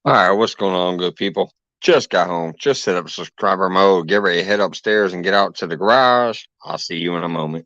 All right, what's going on, good people? Just got home, just set up subscriber mode, get ready to head upstairs and get out to the garage. I'll see you in a moment.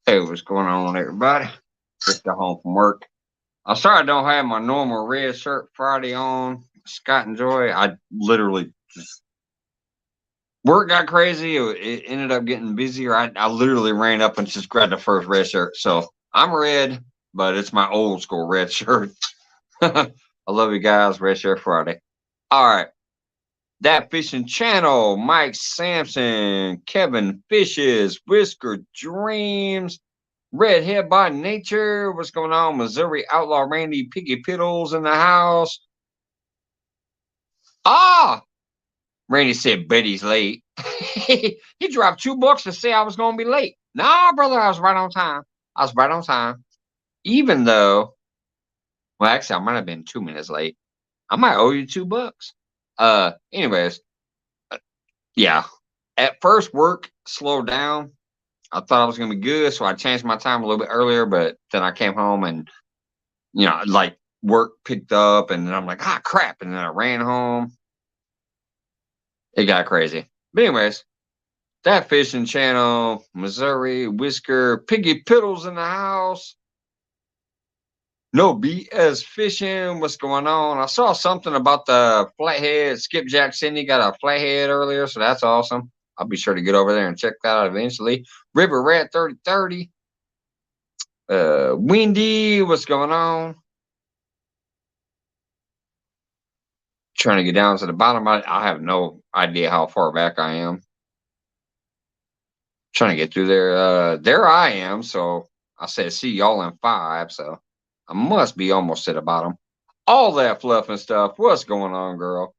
Hey, what's going on, everybody? Just got home from work. I'm sorry I don't have my normal red shirt Friday on. Scott and Joy, I literally just work got crazy. It ended up getting busier. I literally ran up and just grabbed the first red shirt. So I'm red, but it's my old school red shirt. I love you guys. Red Shirt Friday. All right. That Fishing Channel, Mike Sampson, Kevin Fishes, Whisker Dreams, Redhead by Nature. What's going on? Missouri Outlaw Randy, Piggy Piddles in the house. Ah! Randy said Betty's late. He dropped $2 to say I was going to be late. Nah, brother, I was right on time. I was right on time. Even though, well, actually, I might have been 2 minutes late. I might owe you $2. Anyways, yeah. At first, work slowed down. I thought I was gonna be good, so I changed my time a little bit earlier. But then I came home and like work picked up, and then I'm like, crap, and then I ran home. It got crazy. But anyways, that Fishing Channel, Missouri, Whisker, Piggy Piddles in the house. No BS fishing. What's going on? I saw something about the flathead. Skipjack Cindy got a flathead earlier, so that's awesome. I'll be sure to get over there and check that out eventually. River Rat 3030. Windy, what's going on? Trying to get down to the bottom. I have no idea how far back I am. Trying to get through there. There I am. So I said, see y'all in 5. So I must be almost at the bottom. All that fluff and stuff. What's going on, girl?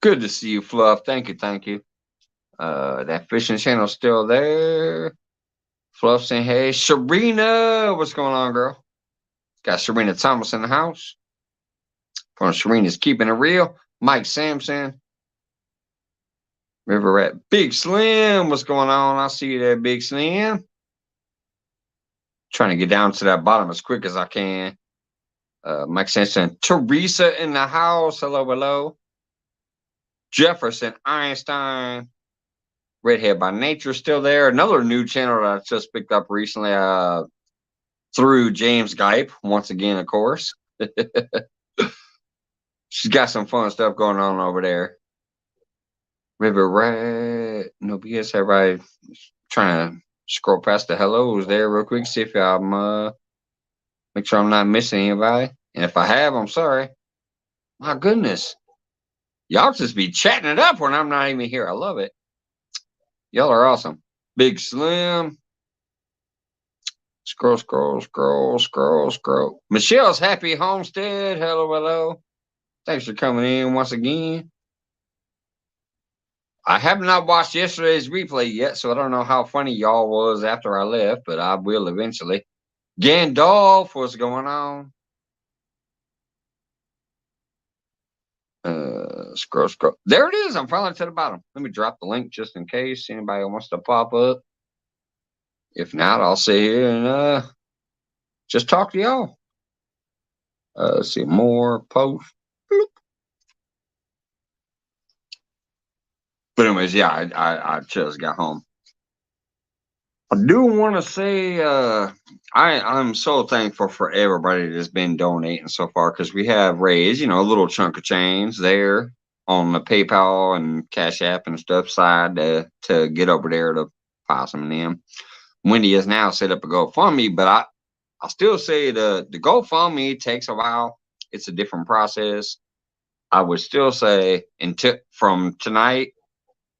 Good to see you, Fluff. Thank you, thank you. That Fishing Channel's still there. Fluff saying, hey, Serena, what's going on, girl? Got Serena Thomas in the house. From Serena's Keeping It Real. Mike Sampson. River Rat Big Slim, what's going on? I see you there, Big Slim. Trying to get down to that bottom as quick as I can. Mike Sampson. Teresa in the house. Hello, hello. Jefferson Einstein. Redhead by Nature still there. Another new channel that I just picked up recently. through James Gype once again, of course. She's got some fun stuff going on over there. River Red, no BS. Everybody trying to scroll past the hellos there real quick, see if I'm make sure I'm not missing anybody. And if I have, I'm sorry. My goodness, y'all just be chatting it up when I'm not even here. I love it. Y'all are awesome. Big Slim. Scroll, scroll, scroll, scroll, scroll. Michelle's Happy Homestead. Hello, hello. Thanks for coming in once again. I have not watched yesterday's replay yet, so I don't know how funny y'all was after I left, but I will eventually. Gandalf, what's going on? Scroll, scroll. There it is. I'm finally to the bottom. Let me drop the link just in case anybody wants to pop up. If not, I'll sit here and just talk to y'all. Let's see more posts. But anyways, yeah, I just got home. I do want to say I'm so thankful for everybody that's been donating so far, because we have raised, a little chunk of change there on the PayPal and Cash App and stuff side to get over there to Possum and them. Wendy has now set up a GoFundMe, but I still say the GoFundMe takes a while. It's a different process. I would still say from tonight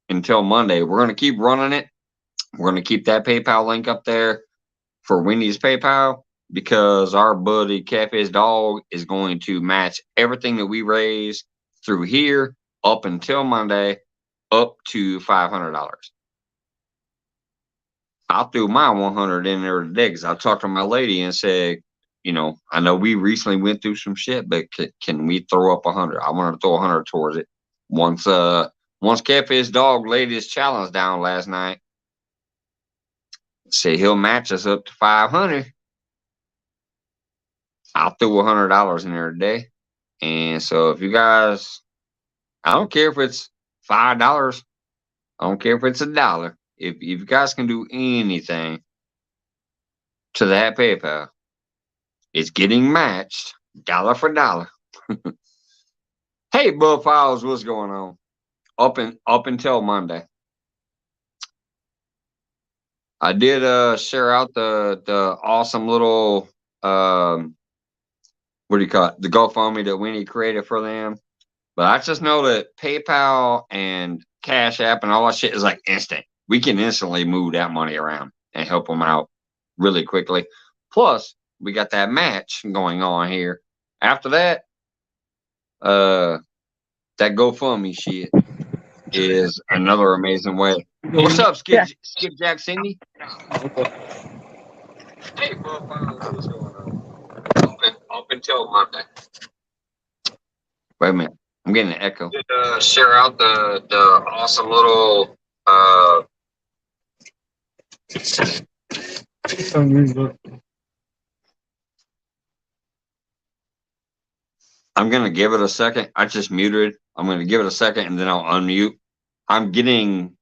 until Monday, we're going to keep running it. We're going to keep that PayPal link up there for Wendy's PayPal, because our buddy Cafe's Dog is going to match everything that we raise through here up until Monday, up to $500. I threw my 100 in there today because I talked to my lady and said, I know we recently went through some shit, but can we throw up 100? I want to throw 100 towards it. Once Cafe's Dog laid his challenge down last night, say he'll match us up to 500. I'll throw $100 in there today. And so if you guys, I don't care if it's $5, I don't care if it's $1. If you guys can do anything to that PayPal, it's getting matched dollar for dollar. Hey, Bull Files, what's going on? Up until Monday. I did share out the awesome little what do you call it? The GoFundMe that Winnie created for them. But I just know that PayPal and Cash App and all that shit is like instant. We can instantly move that money around and help them out really quickly. Plus, we got that match going on here. After that, that GoFundMe shit is another amazing way. What's up, Skipjack Cindy? Hey, bro, what's going on? Up until Monday. Wait a minute. I'm getting an echo. Share out the awesome little I'm gonna give it a second. I just muted. I'm gonna give it a second and then I'll unmute. I'm getting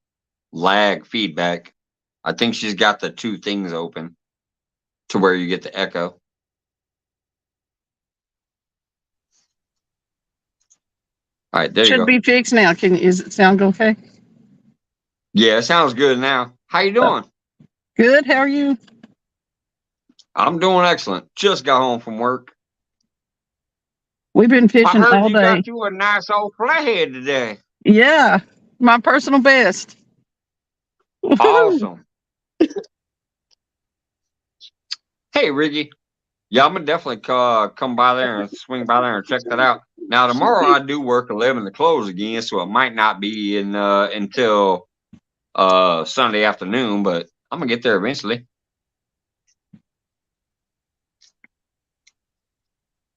lag feedback. I think she's got the two things open to where you get the echo. All right, there you go. Should be fixed now. Is it sound okay? Yeah, it sounds good now. How you doing? Good. How are you? I'm doing excellent. Just got home from work. We've been fishing I heard all you day. got you a nice old flathead today. Yeah, my personal best. Awesome. Hey, Ricky. Yeah, I'm gonna definitely come by there and swing by there and check that out. Now tomorrow I do work 11 to close again, so it might not be until Sunday afternoon, but I'm gonna get there eventually.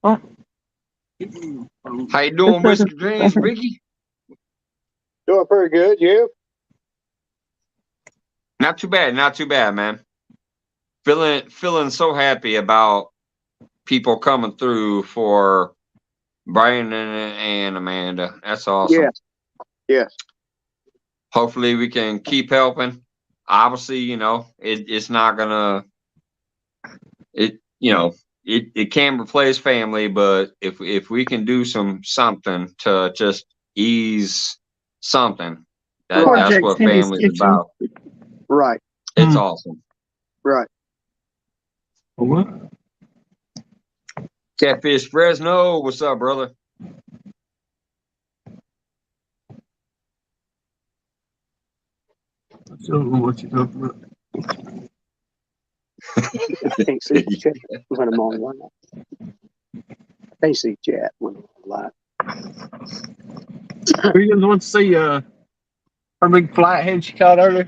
Oh. How you doing, Whiskey Dreams, Ricky? Doing pretty good, you? Not too bad, man. Feeling so happy about people coming through for Brian and Amanda. That's awesome. Yes. Hopefully we can keep helping. Obviously, it's not gonna it can replace family, but if we can do something to just ease something, that's Project what Cindy's family is Kitchen. about. Right. It's awesome. Right. What? Catfish Fresno, what's up, brother? I don't know what you're talking about. I can't see the chat when I'm on one. I can't see chat when I'm live. You guys want to see her big flathead she caught earlier?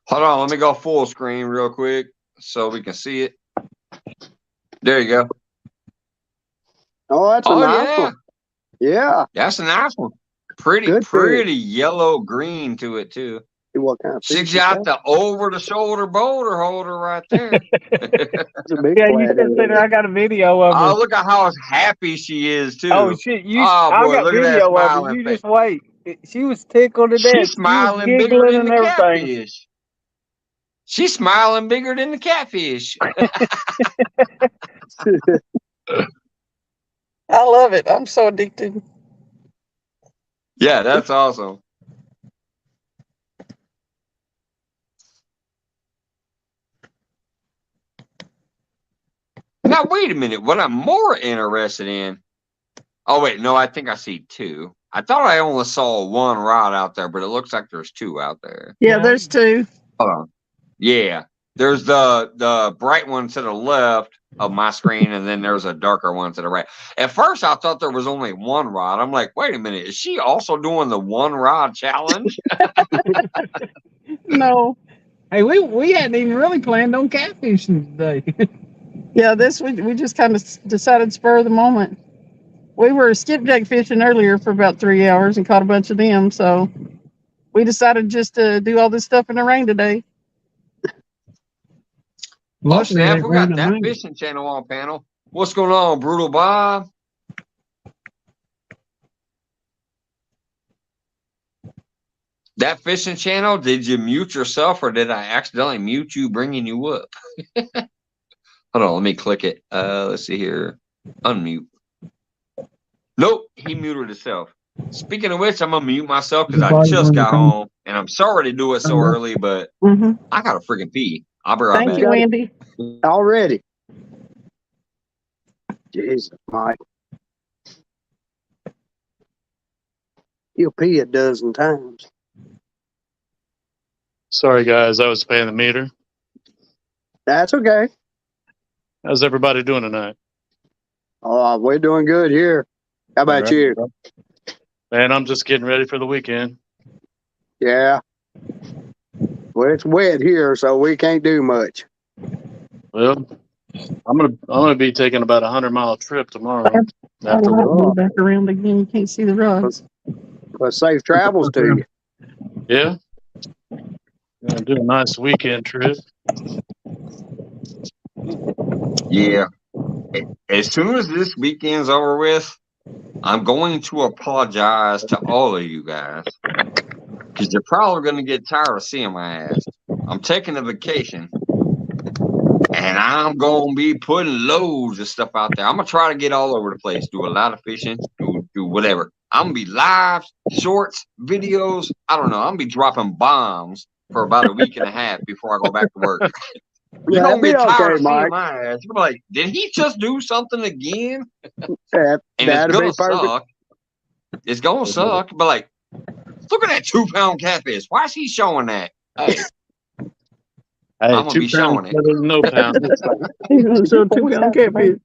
Hold on, let me go full screen real quick so we can see it. There you go. Oh, that's a nice yeah. one. Yeah. That's a nice one. Pretty yellow green to it too. What kind of fish She's is got that? the over the shoulder boulder holder right there. It's a big Yeah, you flathead. can see I got a video of her. Oh, look at how happy she is too. Oh shit! Oh, I boy, got look at that video of her. smiling You face. just wait. She was tickled to death. She's smiling she was bigger giggling than and the everything. catfish. She's smiling bigger than the catfish. I love it. I'm so addicted. Yeah, that's awesome. Now, wait a minute. What I'm more interested in. Oh, wait. No, I think I see two. I thought I only saw one rod out there, but it looks like there's two out there. Yeah, there's two. Hold on. Yeah. There's the bright one to the left of my screen, and then there's a darker one to the right. At first, I thought there was only one rod. I'm like, wait a minute. Is she also doing the one rod challenge? No. Hey, we hadn't even really planned on catfishing today. Yeah, we just kind of decided spur of the moment. We were skipjack fishing earlier for about 3 hours and caught a bunch of them, so we decided just to do all this stuff in the rain today. Oh, snap. We got that fishing channel on panel. What's going on, Brutal Bob? That fishing channel, did you mute yourself or did I accidentally mute you, bringing you up? Hold on, let me click it. Let's see here. Unmute. Nope, he muted himself. Speaking of which, I'm going to mute myself because I just got home. And I'm sorry to do it so early, but I got to freaking pee. I'll be right back. Thank you, Andy. Already. Jesus, Mike. You'll pee a dozen times. Sorry, guys. I was paying the meter. That's okay. How's everybody doing tonight? Oh, we're doing good here. How about Right. you? Man, I'm just getting ready for the weekend. Yeah. Well, it's wet here, so we can't do much. Well, I'm gonna be taking about 100-mile trip tomorrow. After work. Back around again. You can't see the rods. But safe travels to you. Yeah. Gonna do a nice weekend trip. Yeah. As soon as this weekend's over with, I'm going to apologize to all of you guys because you're probably going to get tired of seeing my ass. I'm taking a vacation and I'm going to be putting loads of stuff out there. I'm going to try to get all over the place, do a lot of fishing, do whatever. I'm going to be live, shorts, videos. I don't know. I'm going to be dropping bombs for about a week and a half before I go back to work. You're going to get tired of seeing my ass. You're like, did he just do something again? And it's going to suck. It's going to suck. But, like, look at that 2-pound catfish. Why is he showing that? Hey, I'm going to be showing it. Better than no pound. He's going to show 2-pound catfish.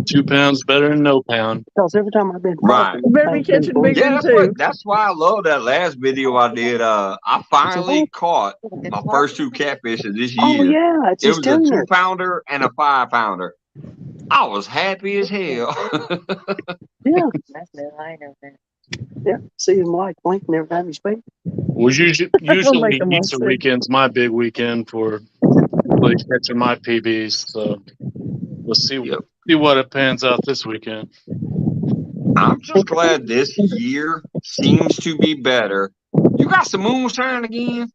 2 pounds better than no pound. Because every time I've been Right. You better be catching big Yeah, ones too. that's why I love that last video I did. I finally caught my first 2 catfishes this year. Oh, yeah. It's It was a just 2-pounder and a 5-pounder. I was happy as hell. Yeah. Yeah. See him like blinking every time you speak. Was usually Easter weekend's my big weekend for really catching my PBs. So we'll see what it pans out this weekend. I'm just glad this year seems to be better. You got some moonshine again?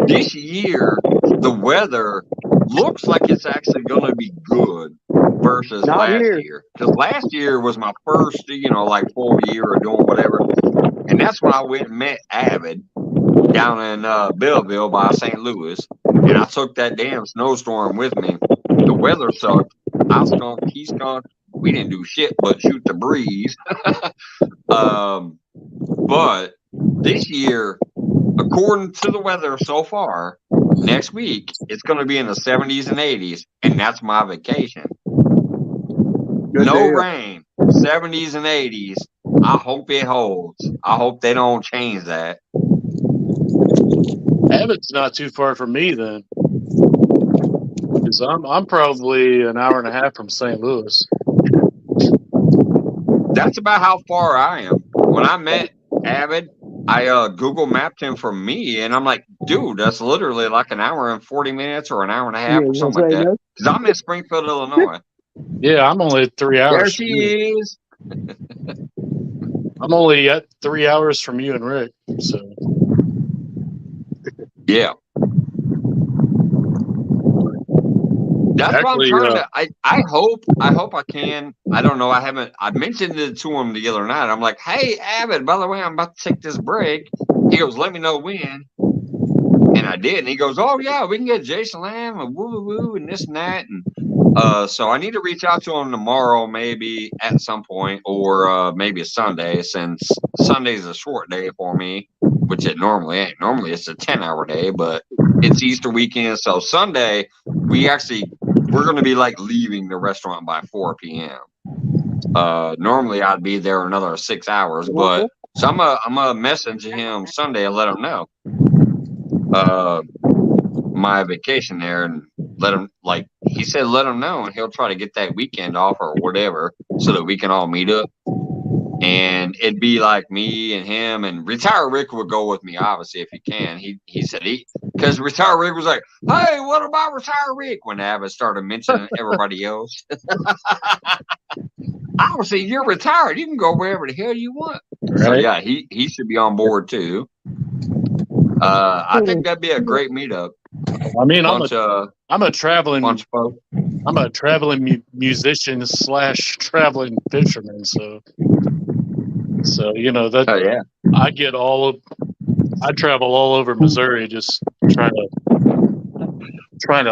this year the weather looks like it's actually going to be good versus Not last here. year. Because last year was my first, like full year of doing whatever. And that's when I went and met Avid down in Belleville by St. Louis. And I took that damn snowstorm with me. The weather sucked. I skunked, he skunked. We didn't do shit but shoot the breeze. But this year, according to the weather so far, next week it's going to be in the 70s and 80s, and that's my vacation. Good No deal. rain, 70s and 80s. I hope it holds. I hope they don't change that. Abbott's not too far from me then, because I'm probably an hour and a half from St. Louis. That's about how far I am. When I met Avid, I Google mapped him for me, and I'm like, dude, that's literally like an hour and 40 minutes or an hour and a half or something like that. Because I'm in Springfield, Illinois. Yeah, I'm only 3 hours. There she is. I'm only at 3 hours from you and Rick. So yeah. That's actually, what I'm trying to. I hope I can. I don't know. I mentioned it to him the other night. I'm like, hey, Avid, by the way, I'm about to take this break. He goes, let me know when. And I did. And he goes, oh, yeah, we can get Jason Lamb and woo and this and that. And so I need to reach out to him tomorrow, maybe at some point, or maybe a Sunday, since Sunday's a short day for me, which it normally ain't. Normally it's a 10-hour day, but it's Easter weekend. So Sunday, we're going to be like leaving the restaurant by 4 p.m. Normally I'd be there another 6 hours, but so I'm gonna message him Sunday and let him know my vacation there, and let him, like he said, let him know, and he'll try to get that weekend off or whatever so that we can all meet up. And it'd be like me and him, and Retire Rick would go with me, obviously, if he can. He said because Retire Rick was like, hey, what about Retire Rick? When Abbott started mentioning everybody else. Obviously, you're retired. You can go wherever the hell you want. Right. So, yeah, he should be on board, too. I think that'd be a great meetup. I mean, I'm a traveling musician / traveling fisherman, so that. Oh, yeah. I travel all over Missouri, just trying to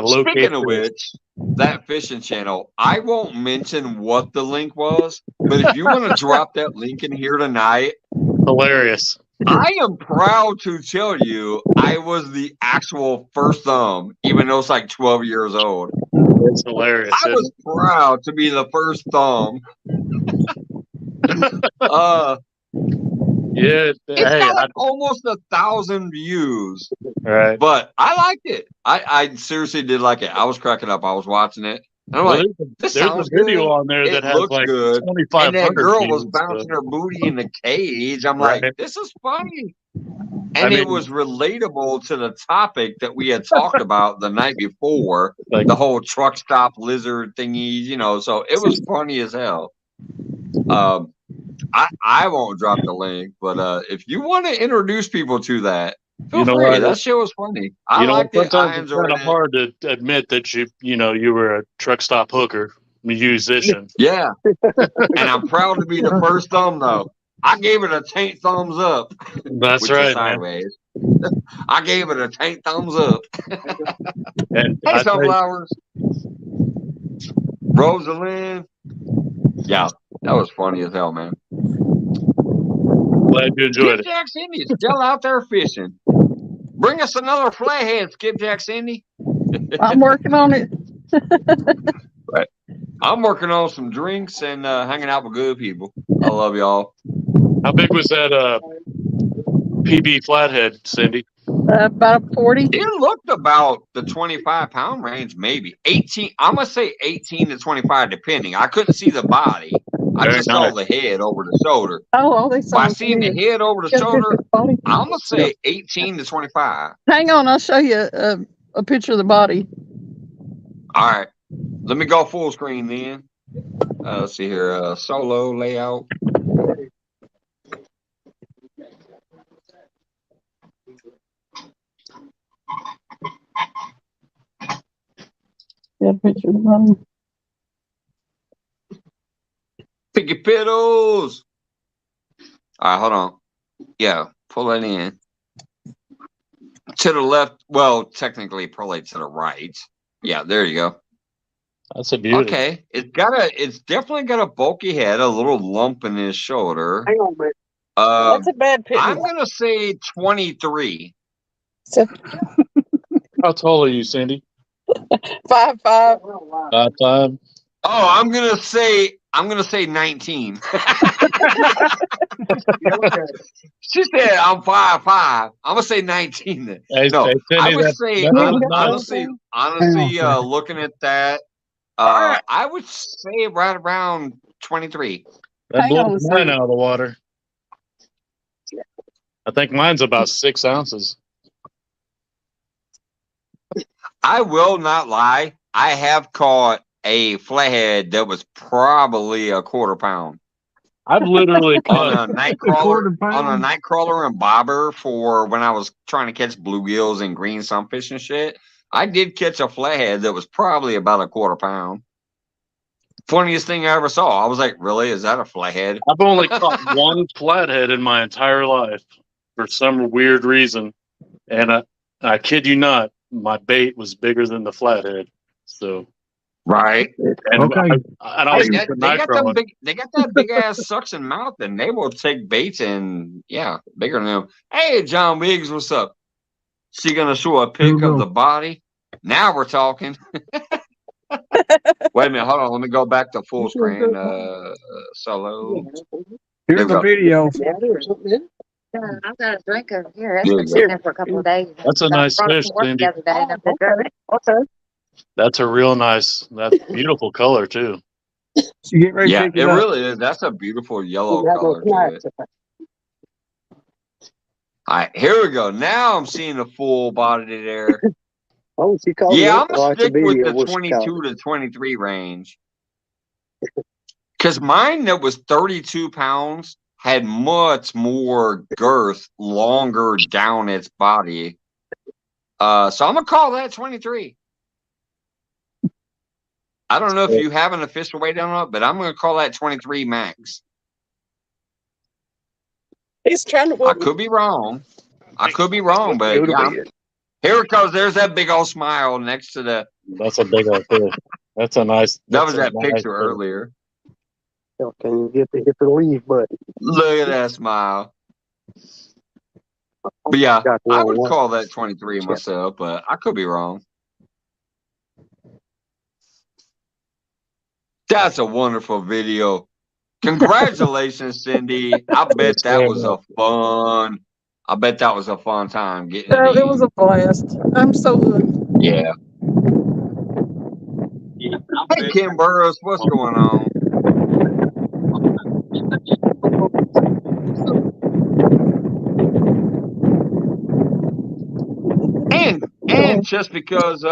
locate. Speaking of which, that fishing channel, I won't mention what the link was, but if you want to drop that link in here tonight, hilarious. I am proud to tell you I was the actual first thumb, even though it's like 12 years old. It's hilarious. I was proud to be the first thumb. Yeah, it's got like almost 1,000 views. Right. But I liked it. I seriously did like it. I was cracking up. I was watching it. And I'm like, this sounds a video good. on there that has like good. 2,500 and that girl views, was bouncing her booty in the cage. I'm like, this is funny. And it was relatable to the topic that we had talked about the night before, like the whole truck stop lizard thingies, so it was funny as hell. I won't drop the link, but if you want to introduce people to that, feel free. That shit was funny. I liked it. I enjoyed it. It's kind of hard to admit that you were a truck stop hooker musician. Yeah, and I'm proud to be the first thumb though. I gave it a taint thumbs up. That's which right. Is sideways. I gave it a taint thumbs up. And hey, Sunflowers. Rosalind. Yeah, that was funny as hell, man. Glad you enjoyed it. Skipjack Cindy's still out there fishing. Bring us another flathead, Skipjack Cindy. I'm working on it. Right. I'm working on some drinks and hanging out with good people. I love y'all. How big was that PB flathead, Cindy? About 40. It looked about the 25-pound range, maybe 18. I'm gonna say 18 to 25, depending. I couldn't see the body. I just saw the head over the shoulder. Oh, they saw. If I seen the head over the shoulder, I'm gonna say 18 to 25. Hang on, I'll show you a picture of the body. All right, let me go full screen then. Let's see here. Solo layout. got a picture of the bunny. Pick your piddles. All right, hold on. Yeah, pull it in. To the left. Well, technically, probably to the right. Yeah, there you go. That's a beauty. Okay, it's definitely got a bulky head, a little lump in his shoulder. Hang on, man. That's a bad picture. I'm gonna say 23. So, How tall are you, Cindy? 5'5". 5'5". Oh, I'm gonna say 19. She said I'm 5'5". I'm gonna say 19 then. Hey, No, hey, Cindy, I would that's say not- honestly, looking at that, I would say right around 23. that Hang on a blows mine second. out of the water. I think mine's about 6 ounces. I will not lie. I have caught a flathead that was probably a quarter pound I've literally on caught a night crawler and bobber for when I was trying to catch bluegills and green sunfish and shit. I did catch a flathead that was probably about a quarter pound. Funniest thing I ever saw. I was like, really? Is that a flathead? I've only caught one flathead in my entire life for some weird reason. And I kid you not, my bait was bigger than the flathead. So, Right. and Okay. I was using night crawler. They got that big ass suction mouth, and they will take baits and bigger than them. Hey, John Wiggs, what's up? She gonna show a pic of the body? Now we're talking. Wait a minute, hold on. Let me go back to full screen. Solo. Here's the video. I've got a drink over here. It's There been you sitting there for a couple of days. That's a nice Brought it fish, from work Cindy. the other day, and I've been drinking it. That's a real nice, that's beautiful color too. You get ready to Yeah, pick it it up. really is. That's a beautiful yellow color to it. All right, here we go. Now I'm seeing the full body there. Oh, she called me. Yeah, I'm gonna Oh, it's a stick with video. the What's she 22 called? to 23 range. Because mine that was 32 pounds had much more girth, longer down its body. So I'm gonna call that 23. I don't know if you have an official weight on it, but I'm gonna call that 23 max. He's trying to. I could be wrong. But Go to yeah. bed. Here it goes. There's that big old smile next to the. That's a big old fish. That's a nice. That was that nice picture fish. earlier. So can you hit the leave button? Look at that smile. But yeah, I would call that 23 myself, but I could be wrong. That's a wonderful video. Congratulations, Cindy. I bet that was a fun. I bet that was a fun time getting it. It was a blast. I'm so good. Yeah. Hey, Kim Burrows, what's going on? And just because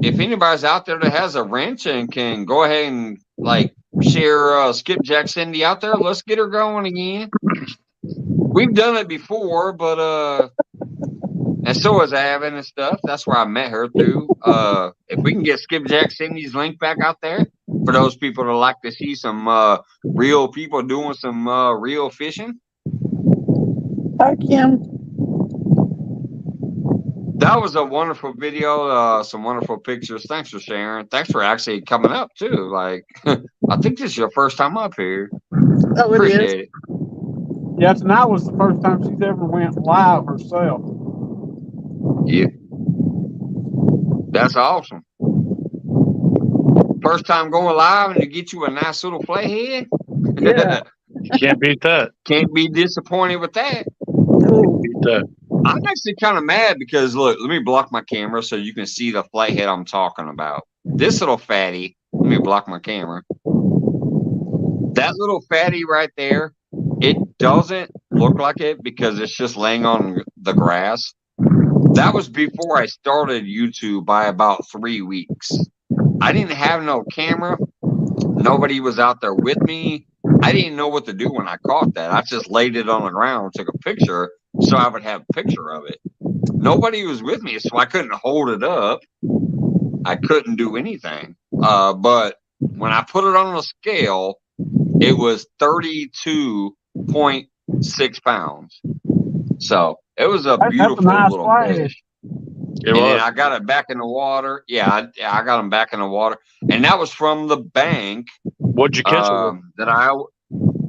if anybody's out there that has a wrench and can go ahead and like share Skipjack Cindy out there, let's get her going again. We've done it before, but and so has Avon and stuff. That's where I met her through. If we can get Skipjack Cindy's link back out there for those people that like to see some real people doing some real fishing. Hi, Kim. That was a wonderful video, some wonderful pictures. Thanks for sharing. Thanks for actually coming up too. Like, I think this is your first time up here. Oh, it Appreciate is. it. Yeah, tonight was the first time she's ever went live herself. Yeah, that's awesome. First time going live and to get you a nice little flathead. Yeah. You can't beat that. Can't be disappointed with that. Ooh. Beat that. I'm actually kind of mad because look, let me block my camera so you can see the flathead I'm talking about. This little fatty, let me block my camera. That little fatty right there, it doesn't look like it because it's just laying on the grass. That was before I started YouTube by about 3 weeks. I didn't have no camera. Nobody was out there with me. I didn't know what to do when I caught that. I just laid it on the ground, took a picture, so I would have a picture of it. Nobody was with me, so I couldn't hold it up. I couldn't do anything. But when I put it on the scale, it was 32.6 pounds. So it was a beautiful nice little flathead. fish. It And then was. I got it back in the water. Yeah, I got him back in the water, and that was from the bank. What'd you catch it with?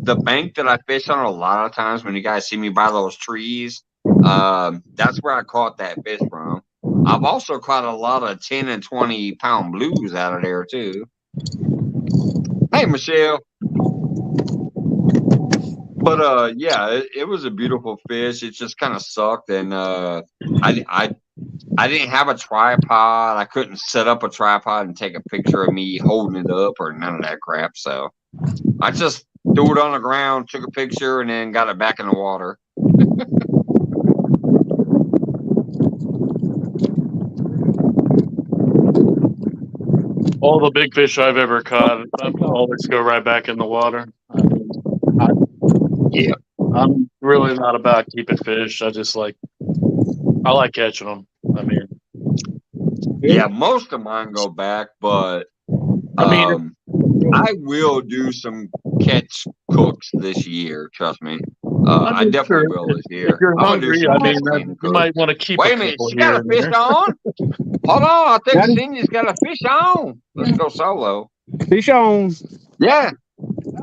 The bank that I fish on a lot of times when you guys see me by those trees. That's where I caught that fish from. I've also caught a lot of 10 and 20 pound blues out of there too. Hey, Michelle. But yeah, it was a beautiful fish. It just kind of sucked, and I didn't have a tripod. I couldn't set up a tripod and take a picture of me holding it up or none of that crap. So I just threw it on the ground, took a picture, and then got it back in the water. All the big fish I've ever caught, I always go right back in the water. Yeah. I'm really not about keeping fish. I like catching them. I mean, Yeah, most of mine go back, but I will do some catch cooks this year. Trust me. I definitely will this year. if you're I'm gonna do hungry, some I mean, catch you cooks. might want to keep. Wait a a minute, couple she got here a and fish there. on. Hold on, I think Cindy's got a fish on. Let's go solo. Fish on. Yeah.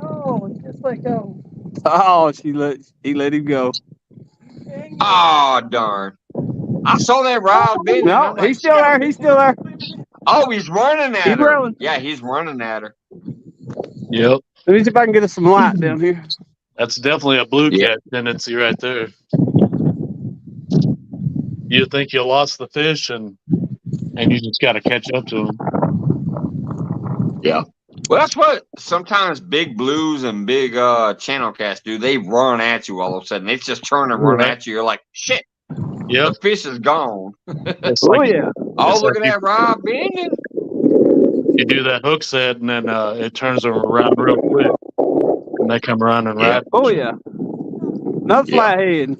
Oh, just let go. Oh, he let him go. Oh darn! I saw that rod bending. No, I'm like, he's still there. He's still there. oh, he's running at He's her. rolling. Yeah, he's running at her. Yep, Let me see if I can get us some light down here. that's definitely a blue Yeah. cat tendency right there. You think you lost the fish, and you just got to catch up to them. Yeah. Well, that's what sometimes big blues and big channel cats do. They run at you all of a sudden. They just turn and run Right. at you. You're like, shit, Yep, the fish is gone. it's Oh like yeah. Oh, It's look like at that rod bending. you do that hook set, and then it turns them around real quick, and they come running Yeah. right. Oh yeah. Another Yeah. flathead.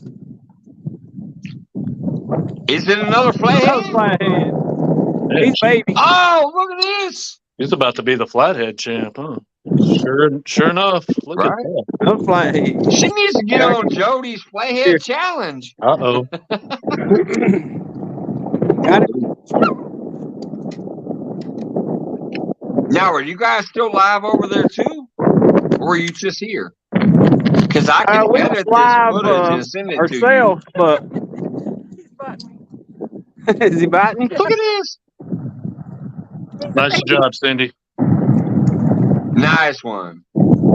Is it another Another flathead? flathead. Yeah, He's baby. Oh, look at this. he's about to be the flathead champ, huh? Sure enough. Look Right. at that. Another flathead. She needs to get on Jody's flathead Here. challenge. Uh-oh. Got it. Now, are you guys still live over there too? Or are you just here? Because I can We edit live this footage and send it ourselves, but is he biting to you. Look at this. Nice job, Cindy. Nice one.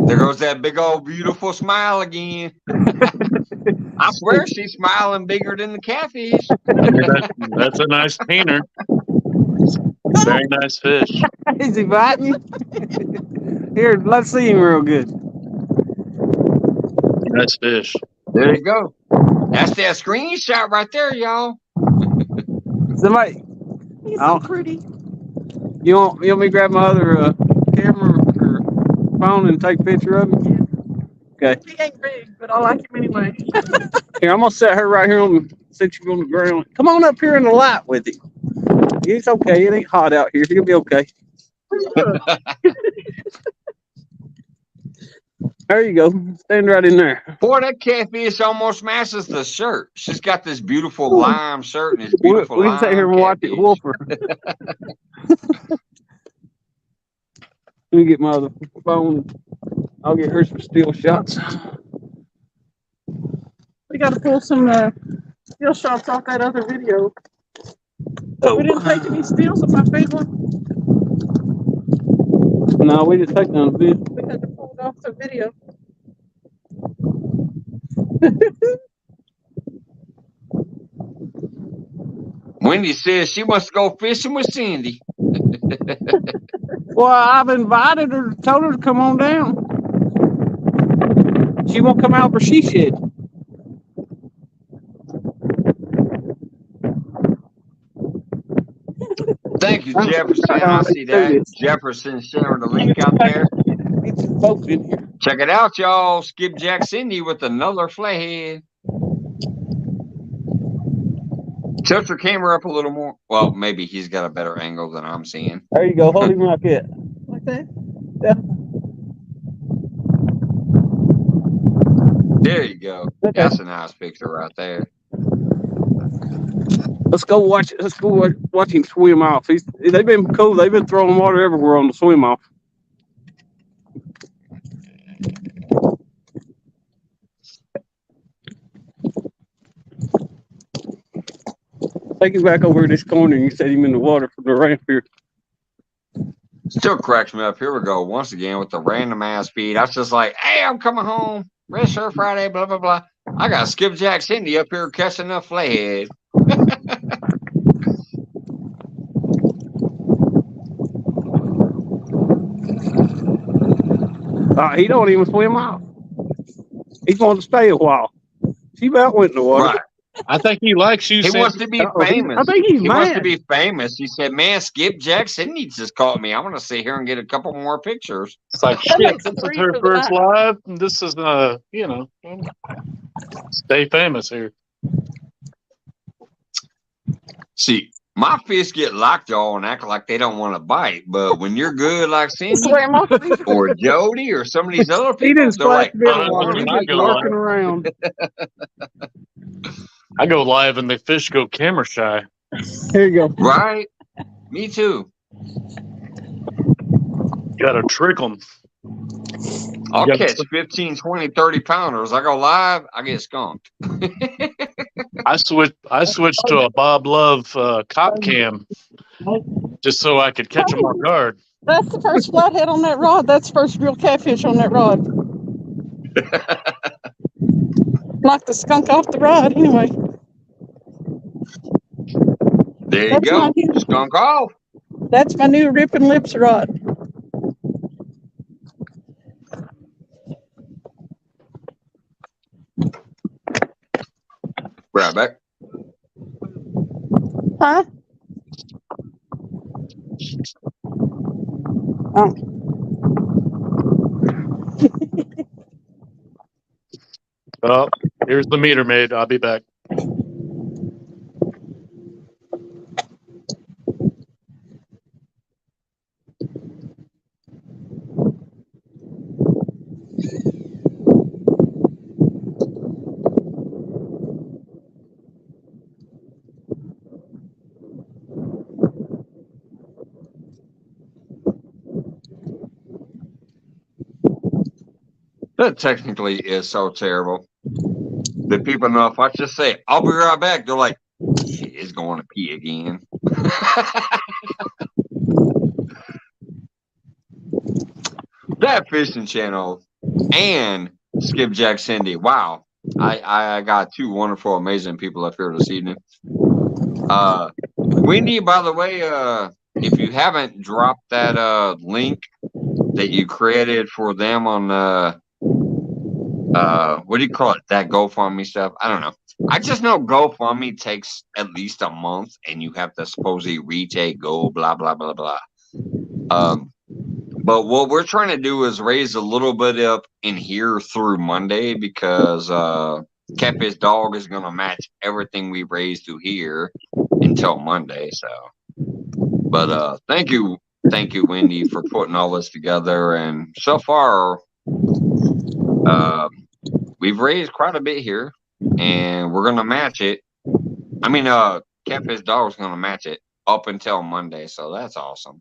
There goes that big old beautiful smile again. I swear she's smiling bigger than the catfish. I mean, that's a nice painter. Very nice fish. Is he biting you? Here, let's see him real good. Nice fish. There you go. That's that screenshot right there, y'all. Somebody. He's so pretty. You want me to grab my other camera or phone and take a picture of him? Okay. He ain't big, but I like him anyway. Here, I'm gonna set her right here set you on the ground. Come on up here in the light with him. It's okay. It ain't hot out here. He'll be okay. There you go. Stand right in there. Boy, that catfish almost matches the shirt. She's got this beautiful lime shirt and this beautiful We lime can sit here and watch it catfish. whooper. Let me get my other phone. I'll get her some still shots. We got to pull some still shots off that other video. We didn't take any stills of my big one. No, we didn't take none of it. We had to pull it off the video. Wendy says she wants to go fishing with Cindy. Well, I've invited her, told her to come on down. She won't come out for she shed. Thank you, Jefferson. I see that. Jefferson sharing the link out there. Get some folks in here. Check it out, y'all. Skipjack Cindy with another flathead. Tilt your camera up a little more. Well, maybe he's got a better angle than I'm seeing. There you go. Hold him like that. Like that? There you go. Okay. That's a nice picture right there. Let's go watch. Let's go watch him swim off. They've been cool. They've been throwing water everywhere on the swim off. Take him back over this corner and you set him in the water from the ramp here. Still cracks me up. Here we go once again with the random ass feed. I was just like, hey, I'm coming home. Rest Surf Friday, blah, blah, blah. I got Skipjack Cindy up here catching a flathead. He don't even swim off. He's going to stay a while. She about went in the water. Right. I think he likes you. He Sam. wants to be famous. I think he's he wants to mad. be famous. He said, man, Skipjack Cindy just caught me. I want to sit here and get a couple more pictures. It's like, That shit, makes this is three her for the first night. live. And this is, stay famous here. See, my fish get locked, y'all, and act like they don't want to bite. But when you're good like Cindy Swam off. or Jody or some of these other He people, didn't they're like, splash a bit I of don't water. want He to just be lurking live. around. I go live and the fish go camera shy. Here you go. Right? Me too. Got to trick them. I'll Yeah. catch 15, 20, 30 pounders. I go live, I get skunked. I switched to a Bob Love cop cam just so I could catch them off guard. That's the first flathead on that rod. That's the first real catfish on that rod. Knocked the skunk off the rod anyway. There you That's go. my new- Skunk off. That's my new ripping lips rod. Right back. Huh? Oh. Oh, here's the meter maid. I'll be back. That technically is so terrible that people know if I just say, I'll be right back, they're like, he's going to pee again. That fishing channel and Skipjack Cindy. Wow. I got two wonderful, amazing people up here this evening. Wendy, by the way, if you haven't dropped that link that you created for them on what do you call it? That GoFundMe stuff? I don't know. I just know GoFundMe takes at least a month and you have to supposedly retake go, blah, blah, blah, blah. But what we're trying to do is raise a little bit up in here through Monday because Catfish Dog is going to match everything we raise through here until Monday. So, but thank you, Wendy, for putting all this together. And so far, we've raised quite a bit here, and we're going to match it. I mean, Catfish Dog is going to match it up until Monday, so that's awesome.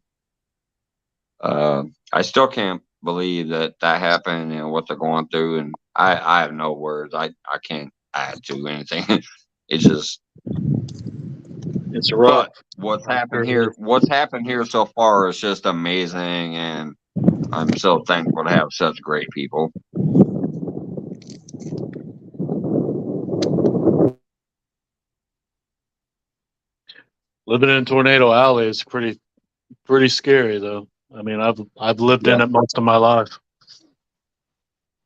I still can't believe that happened and what they're going through, and I have no words. I can't add to anything. It's just, It's rough. but what's happened here so far is just amazing, and I'm so thankful to have such great people. Living in Tornado Alley is pretty scary, though. I mean, I've lived in it most of my life.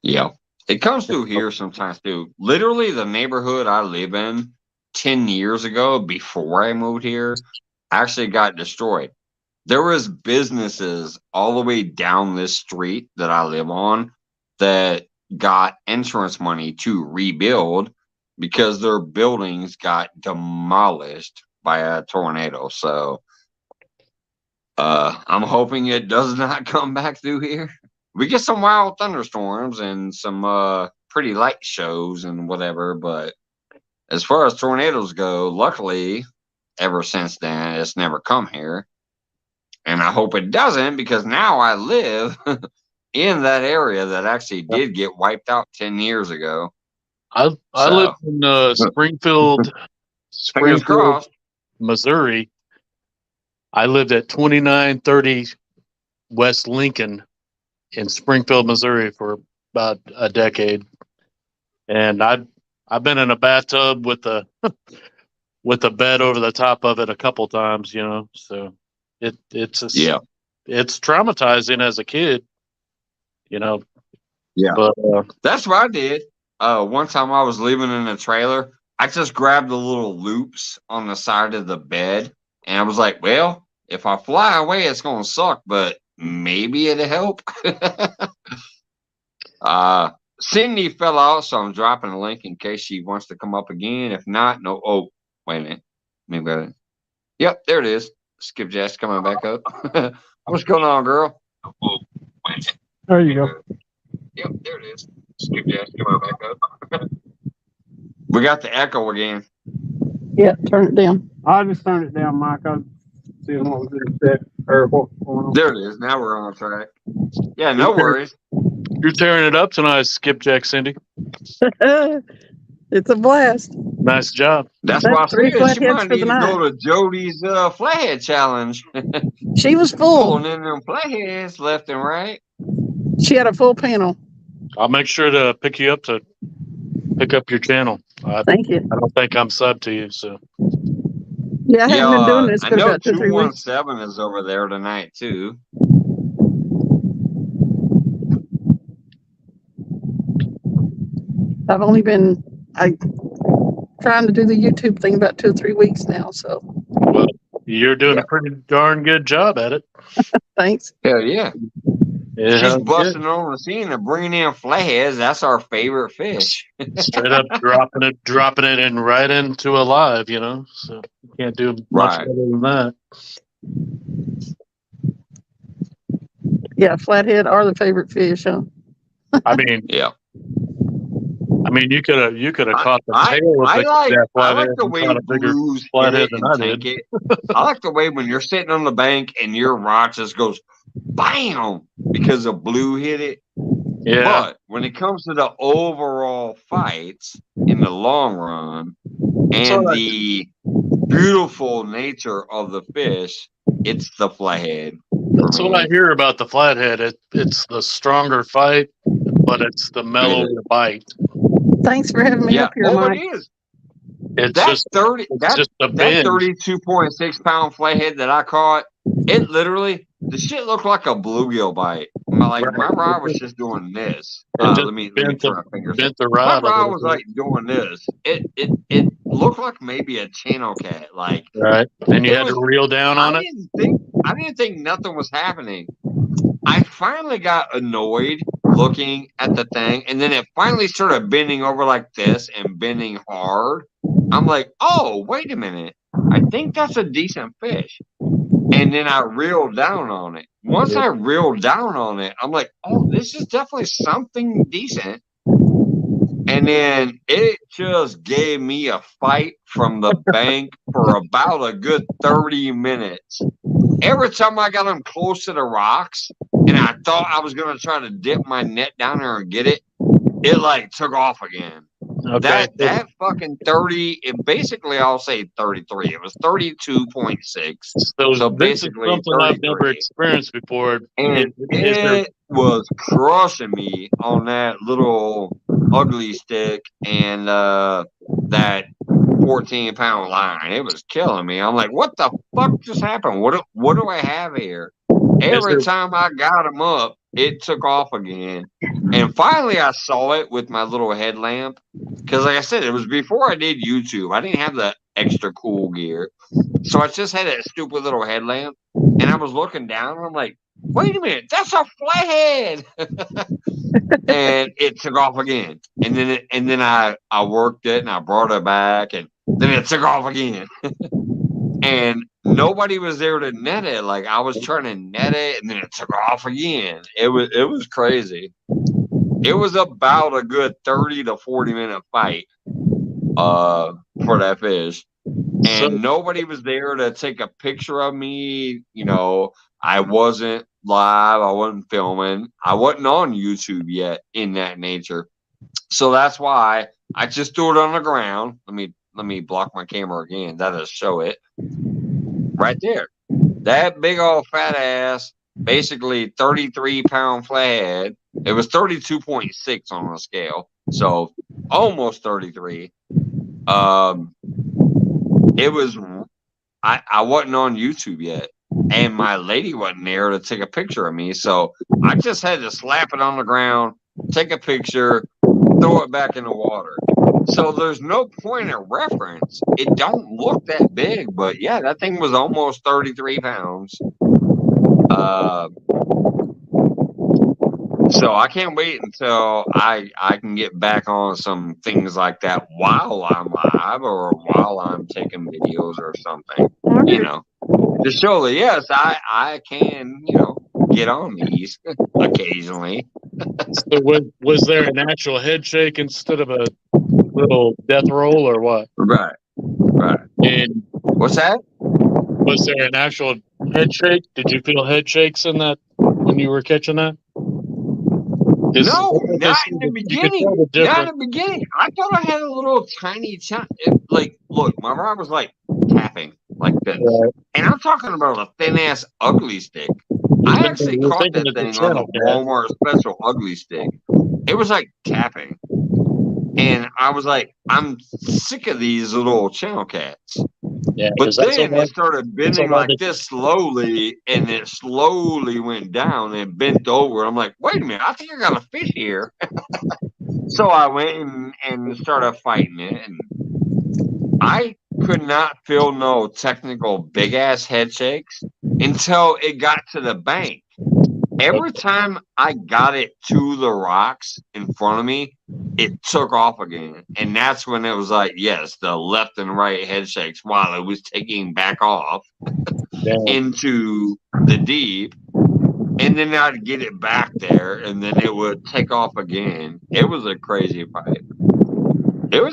Yeah. It comes through here sometimes too. Literally the neighborhood I live in 10 years ago, before I moved here, actually got destroyed. There was businesses all the way down this street that I live on that got insurance money to rebuild because their buildings got demolished by a tornado. So I'm hoping it does not come back through here. We get some wild thunderstorms and some pretty light shows and whatever, but as far as tornadoes go, luckily, ever since then, it's never come here. And I hope it doesn't, because now I live in that area that actually did get wiped out 10 years ago. I lived in Fingers Springfield, crossed. Missouri. I lived at 2930 West Lincoln in Springfield, Missouri for about a decade. And I've been in a bathtub with a with a bed over the top of it a couple times, you know. So it's traumatizing as a kid, you know. Yeah. But that's what I did. One time I was living in a trailer. I just grabbed the little loops on the side of the bed, and I was like, well, if I fly away, it's going to suck, but maybe it'll help. Sydney fell out, so I'm dropping a link in case she wants to come up again. If not, no. Oh, wait a minute. Maybe. Yep, there it is. Skipjack's coming back up. What's going on, girl? Oh, wait a minute. There you go. Yep, there it is. Skipjack's coming back up. We got the echo again. Yeah, turn it down. I just turned it down, Mike. I was seeing what was in the set or what was going on. There it is. Now we're on track. Yeah, no worries. you're tearing it up tonight, Skipjack Cindy. It's a blast. Nice job. That's why I Three said she flatheads might for need the to night. go to Jody's flathead challenge. She was full. Pulling in them flatheads left and right. She had a full panel. I'll make sure to pick you up to pick up your channel. Thank you. I don't think I'm sub to you, so Yeah, I haven't been doing this I for know about 2-3 weeks. 217 is over there tonight too. I've only been trying to do the YouTube thing about 2 or 3 weeks now. So well, you're doing a pretty darn good job at it. thanks. Hell yeah. Yeah, She's busting on the scene and bringing in flatheads. That's our favorite fish. straight up dropping it in right into a live, you know. So you can't do much Right. better than that. Yeah, flathead are the favorite fish, huh? I mean, Yeah. you could have caught the tail of I like that the flathead way and caught a bigger blues hit flathead it than and I tank did. it. I like the way when you're sitting on the bank and your rod just goes bam because a blue hit it. Yeah. But when it comes to the overall fights in the long run and the beautiful nature of the fish, it's the flathead. That's what I hear about the flathead. It's the stronger fight, but it's the mellower bite. Thanks for having me up here, Mike. It is. It's That just 30 it's just a that binge. 32.6 pound flathead that I caught, it literally the shit looked like a bluegill bite. My rod was just doing this. Let me turn my fingers. Bent the My rod. rod was like doing this. It looked like maybe a channel cat. Like right. And you had to reel down on it. I didn't think nothing was happening. I finally got annoyed looking at the thing, and then it finally started bending over like this and bending hard. I'm like, oh, wait a minute. I think that's a decent fish. And then I reeled down on it. Once I reeled down on it, I'm like, oh, this is definitely something decent. And then it just gave me a fight from the bank for about a good 30 minutes. Every time I got them close to the rocks and I thought I was going to try to dip my net down there and get it, it like took off again. Okay. That fucking 30, basically I'll say 33. It was 32.6. So basically something I've never experienced before. And it was crushing me on that little ugly stick and that 14-pound line. It was killing me. I'm like, what the fuck just happened? What do I have here? Every time I got him up, it took off again. And finally I saw it with my little headlamp. Because like I said, it was before I did YouTube. I didn't have the extra cool gear. So I just had that stupid little headlamp. And I was looking down and I'm like, wait a minute, that's a flathead. And it took off again. And then I worked it and I brought it back, and then it took off again. And nobody was there to net it. Like, I was trying to net it, and then it took off again. It was crazy. It was about a good 30 to 40-minute fight for that fish. And nobody was there to take a picture of me. You know, I wasn't live. I wasn't filming. I wasn't on YouTube yet in that nature. So that's why I just threw it on the ground. Let me block my camera again. That'll show it right there. That big old fat ass, basically 33-pound flathead. It was 32.6 on the scale, so almost 33. It was. I wasn't on YouTube yet, and my lady wasn't there to take a picture of me, so I just had to slap it on the ground, take a picture, throw it back in the water. So there's no point of reference. It don't look that big, but yeah, that thing was almost 33 pounds. So I can't wait until I can get back on some things like that while I'm live or while I'm taking videos or something, you know, to show that, yes, I can, you know, get on these occasionally. So was there an actual head shake instead of a little death roll, or what? Right. And What's that? was there an actual head shake? Did you feel head shakes in that when you were catching that? No, not in the beginning. Not in the beginning. I thought I had a little tiny like, look, my rod was like tapping like this. Right. And I'm talking about a thin ass ugly stick. I actually caught that thing on the Walmart special ugly stick. It was like tapping. And I was like, I'm sick of these little channel cats. Yeah, but then it started bending like this slowly, and it slowly went down and bent over. I'm like, wait a minute, I think I got a fish here. So I went and started fighting it, and I could not feel no technical big ass head shakes until it got to the bank. Every time I got it to the rocks in front of me, it took off again. And that's when it was like, yes, the left and right head shakes while it was taking back off into the deep. And then I'd get it back there, and then it would take off again. It was a crazy fight. It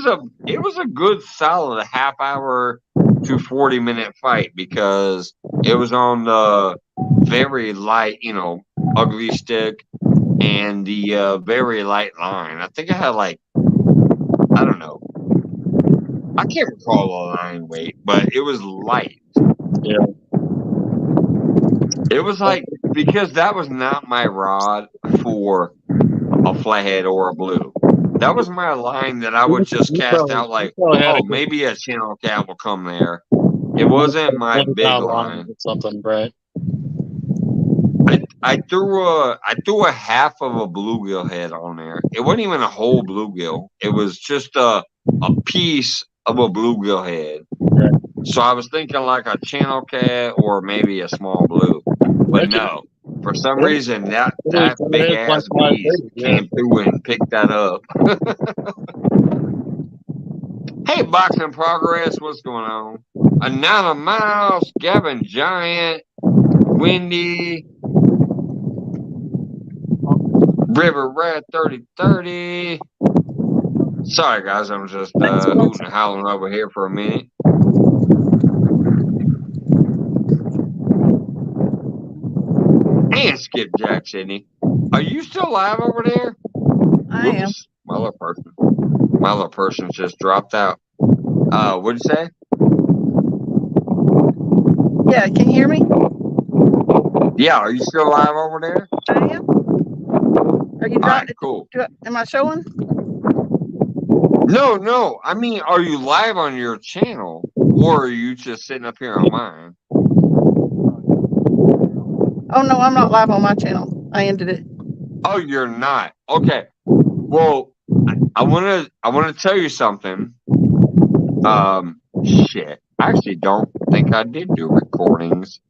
was a good solid half hour to 40-minute fight, because it was on the very light, you know, ugly stick and the very light line. I think I had like, I don't know, I can't recall the line weight, but it was light. Yeah. It was like, because that was not my rod for a flathead or a blue. That was my line that I would just cast out like, oh, maybe a channel cat will come there. It wasn't my big line. Something, right? I threw a half of a bluegill head on there. It wasn't even a whole bluegill. It was just a piece of a bluegill head. Right. So I was thinking like a channel cat or maybe a small blue. But no, for some reason that big ass beast came through and picked that up. Hey, Boxing Progress, what's going on? Another Mouse, Gavin Giant, Windy, River Red 3030. Sorry guys, I'm just hooting and howling over here for a minute. And Skipjack Sydney. Are you still live over there? I am. My little person just dropped out. What'd you say? Yeah, can you hear me? Yeah, are you still live over there? I am. Are you driving? Right, cool. Am I showing? No. I mean, are you live on your channel, or are you just sitting up here on mine? Oh no, I'm not live on my channel. I ended it. Oh, you're not. Okay. Well, I wanna tell you something. Shit. I actually don't think I did do recordings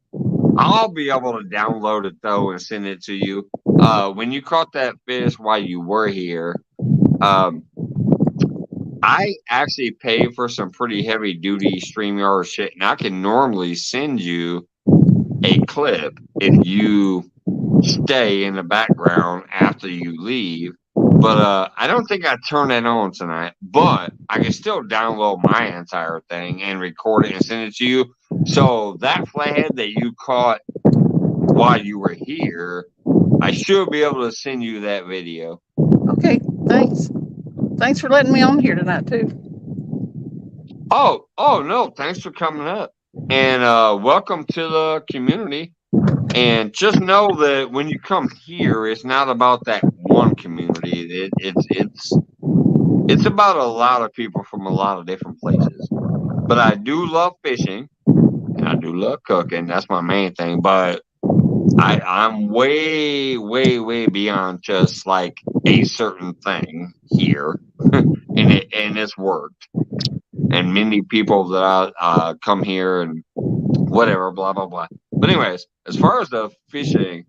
I'll be able to download it though and send it to you. When you caught that fish while you were here, I actually pay for some pretty heavy duty StreamYard shit, and I can normally send you a clip if you stay in the background after you leave. But I don't think I turned that on tonight. But I can still download my entire thing and record it and send it to you. So that flathead that you caught while you were here, I should be able to send you that video. Okay, thanks. Thanks for letting me on here tonight too. Oh no, thanks for coming up. And welcome to the community. And just know that when you come here, it's not about that one community. It's about a lot of people from a lot of different places. But I do love fishing and I do love cooking. That's my main thing. But I'm way, way, way beyond just like a certain thing here. and it's worked. And many people that come here and whatever, blah, blah, blah. But anyways, as far as the fishing,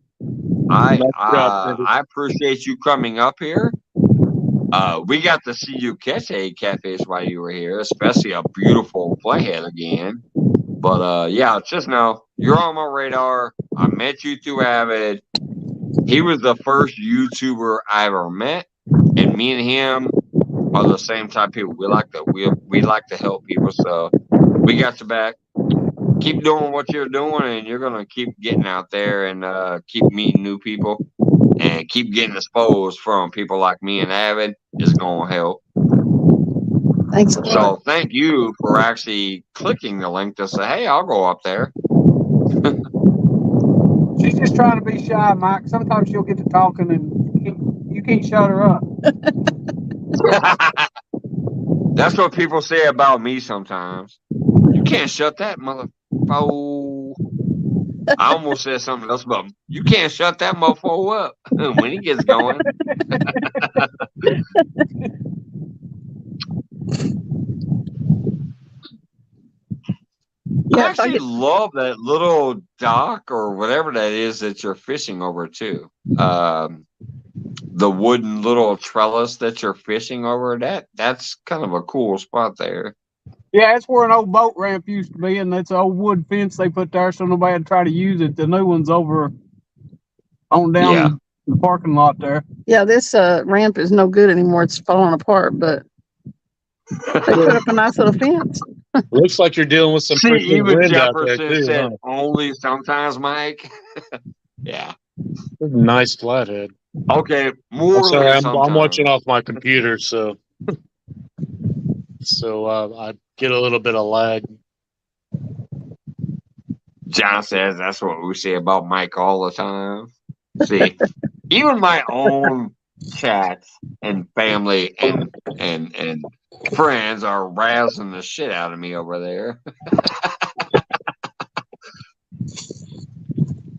I appreciate you coming up here. We got to see you catch a catfish while you were here, especially a beautiful flathead again. But yeah, just know you're on my radar. I met you through Avid. He was the first YouTuber I ever met, and me and him are the same type of people. We like to help people, so we got your back. Keep doing what you're doing, and you're gonna keep getting out there and keep meeting new people and keep getting exposed from people like me and Avid. Is gonna help. Thanks a lot. So thank you for actually clicking the link to say, "Hey, I'll go up there." She's just trying to be shy, Mike. Sometimes she'll get to talking and you can't shut her up. That's what people say about me sometimes. You can't shut that motherfucker. I almost said something else, but you can't shut that mofo up when he gets going. I actually love that little dock or whatever that is that you're fishing over too. The wooden little trellis that you're fishing over, that's kind of a cool spot there. Yeah, that's where an old boat ramp used to be, and that's an old wood fence they put there so nobody would try to use it. The new one's over on down the parking lot there. Yeah, this ramp is no good anymore. It's falling apart, but they put up a nice little fence. Looks like you're dealing with some pretty even wind out there Jefferson too, said huh? only sometimes, Mike. Yeah. Nice flathead. Okay, more I'm sorry, than I'm sometimes. watching off my computer, so I get a little bit of lag. John says that's what we say about Mike all the time. See, even my own chats and family and friends are razzing the shit out of me over there.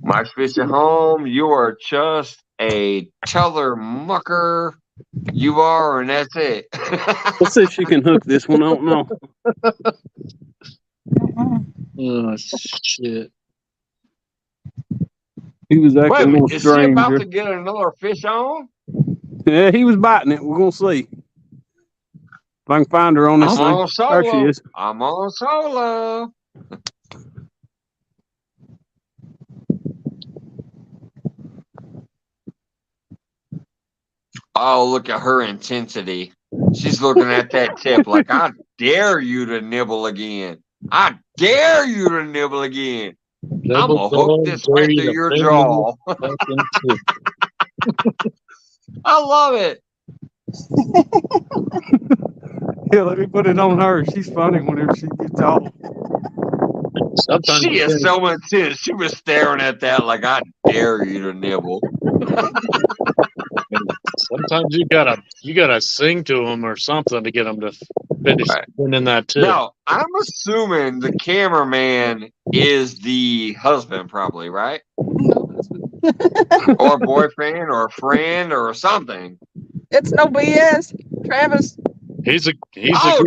Mike's fishing home. You are just a teller mucker. You are, and that's it. Let's see if she can hook this one. I don't know. Oh shit! He was acting a little Is she about stranger. to get another fish on? Yeah, he was biting it. We're gonna see if I can find her on this I'm thing. on solo. There she is. I'm on solo. Oh, look at her intensity. She's looking at that tip like, I dare you to nibble again. I dare you to nibble again. I'm going to hook this right to your jaw. I love it. Yeah, let me put it on her. She's funny whenever she gets off. Sometimes she is so intense. She was staring at that like, I dare you to nibble. Sometimes you gotta sing to them or something to get them to finish spinning that tip. Now, I'm assuming the cameraman is the husband, probably, right? Or boyfriend or friend or something. It's no BS, Travis. He's a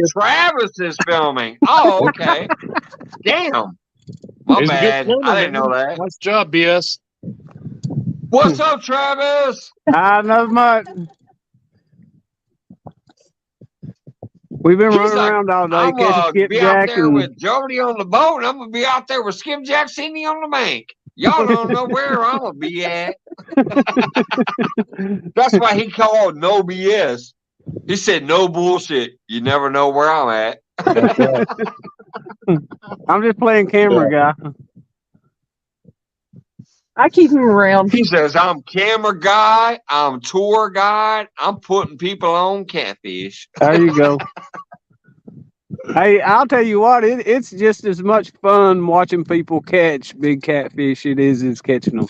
Travis is filming. Oh, okay. Damn. My He's a good bad. swimmer, I didn't man. know that. Nice job, BS. What's up, Travis? Not much. We've been He's running like, around all day, I'm catching gonna be out skipjack there and with Jody on the boat, and I'm gonna be out there with Skipjack Cindy on the bank. Y'all don't know where I'm gonna be at. That's why he called no BS. He said no bullshit. You never know where I'm at. That's right. I'm just playing camera guy. I keep him around. He says I'm camera guy, I'm tour guide, I'm putting people on catfish. There you go. Hey, I'll tell you what, it's just as much fun watching people catch big catfish it is as catching them.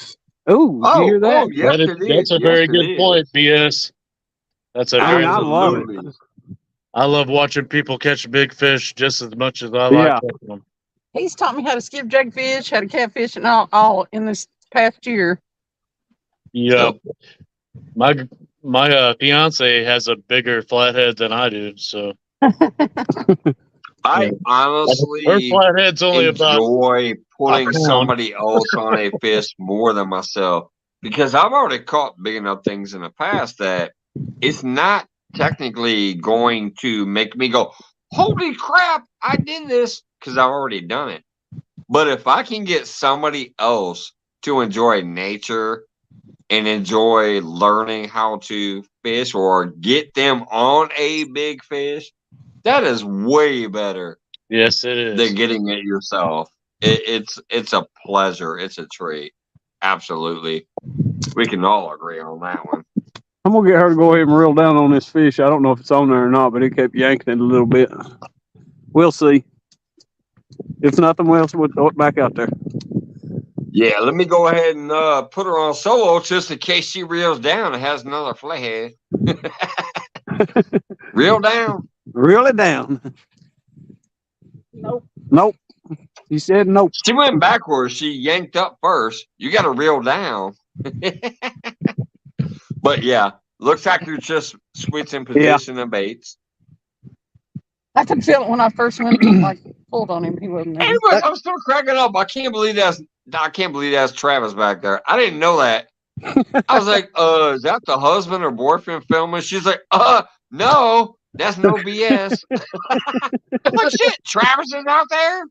Ooh, did you hear that? Yes, it That's is. a Yes, very it good is. point, BS. That's a very I love it. Absolutely. I love watching people catch big fish just as much as I like Yeah. catching them. He's taught me how to skipjack fish, how to catfish, and all in this past year. Yeah, my fiance has a bigger flathead than I do, so I her honestly flathead's only about enjoy putting a pound. somebody else on a fish more than myself because I've already caught big enough things in the past that it's not technically going to make me go, holy crap, I did this because I've already done it. But if I can get somebody else to enjoy nature and enjoy learning how to fish or get them on a big fish, that is way better Yes, it is. than getting it yourself. It's a pleasure. It's a treat. Absolutely. We can all agree on that one. I'm gonna get her to go ahead and reel down on this fish. I don't know if it's on there or not, but it kept yanking it a little bit. We'll see. If nothing else, we'll throw it back out there. Yeah, let me go ahead and put her on solo just in case she reels down and has another flathead. Reel down. Reel it down. Nope. He said nope. She went backwards. She yanked up first. You got to reel down. But yeah, looks like you're just switching position and baits. I could feel it when I first went and like pulled on him. He wasn't there. Anyways, I'm still cracking up. I can't believe that's Travis back there. I didn't know that. I was like, is that the husband or boyfriend filming? She's like, no, that's no BS. I'm like, shit, Travis is out there?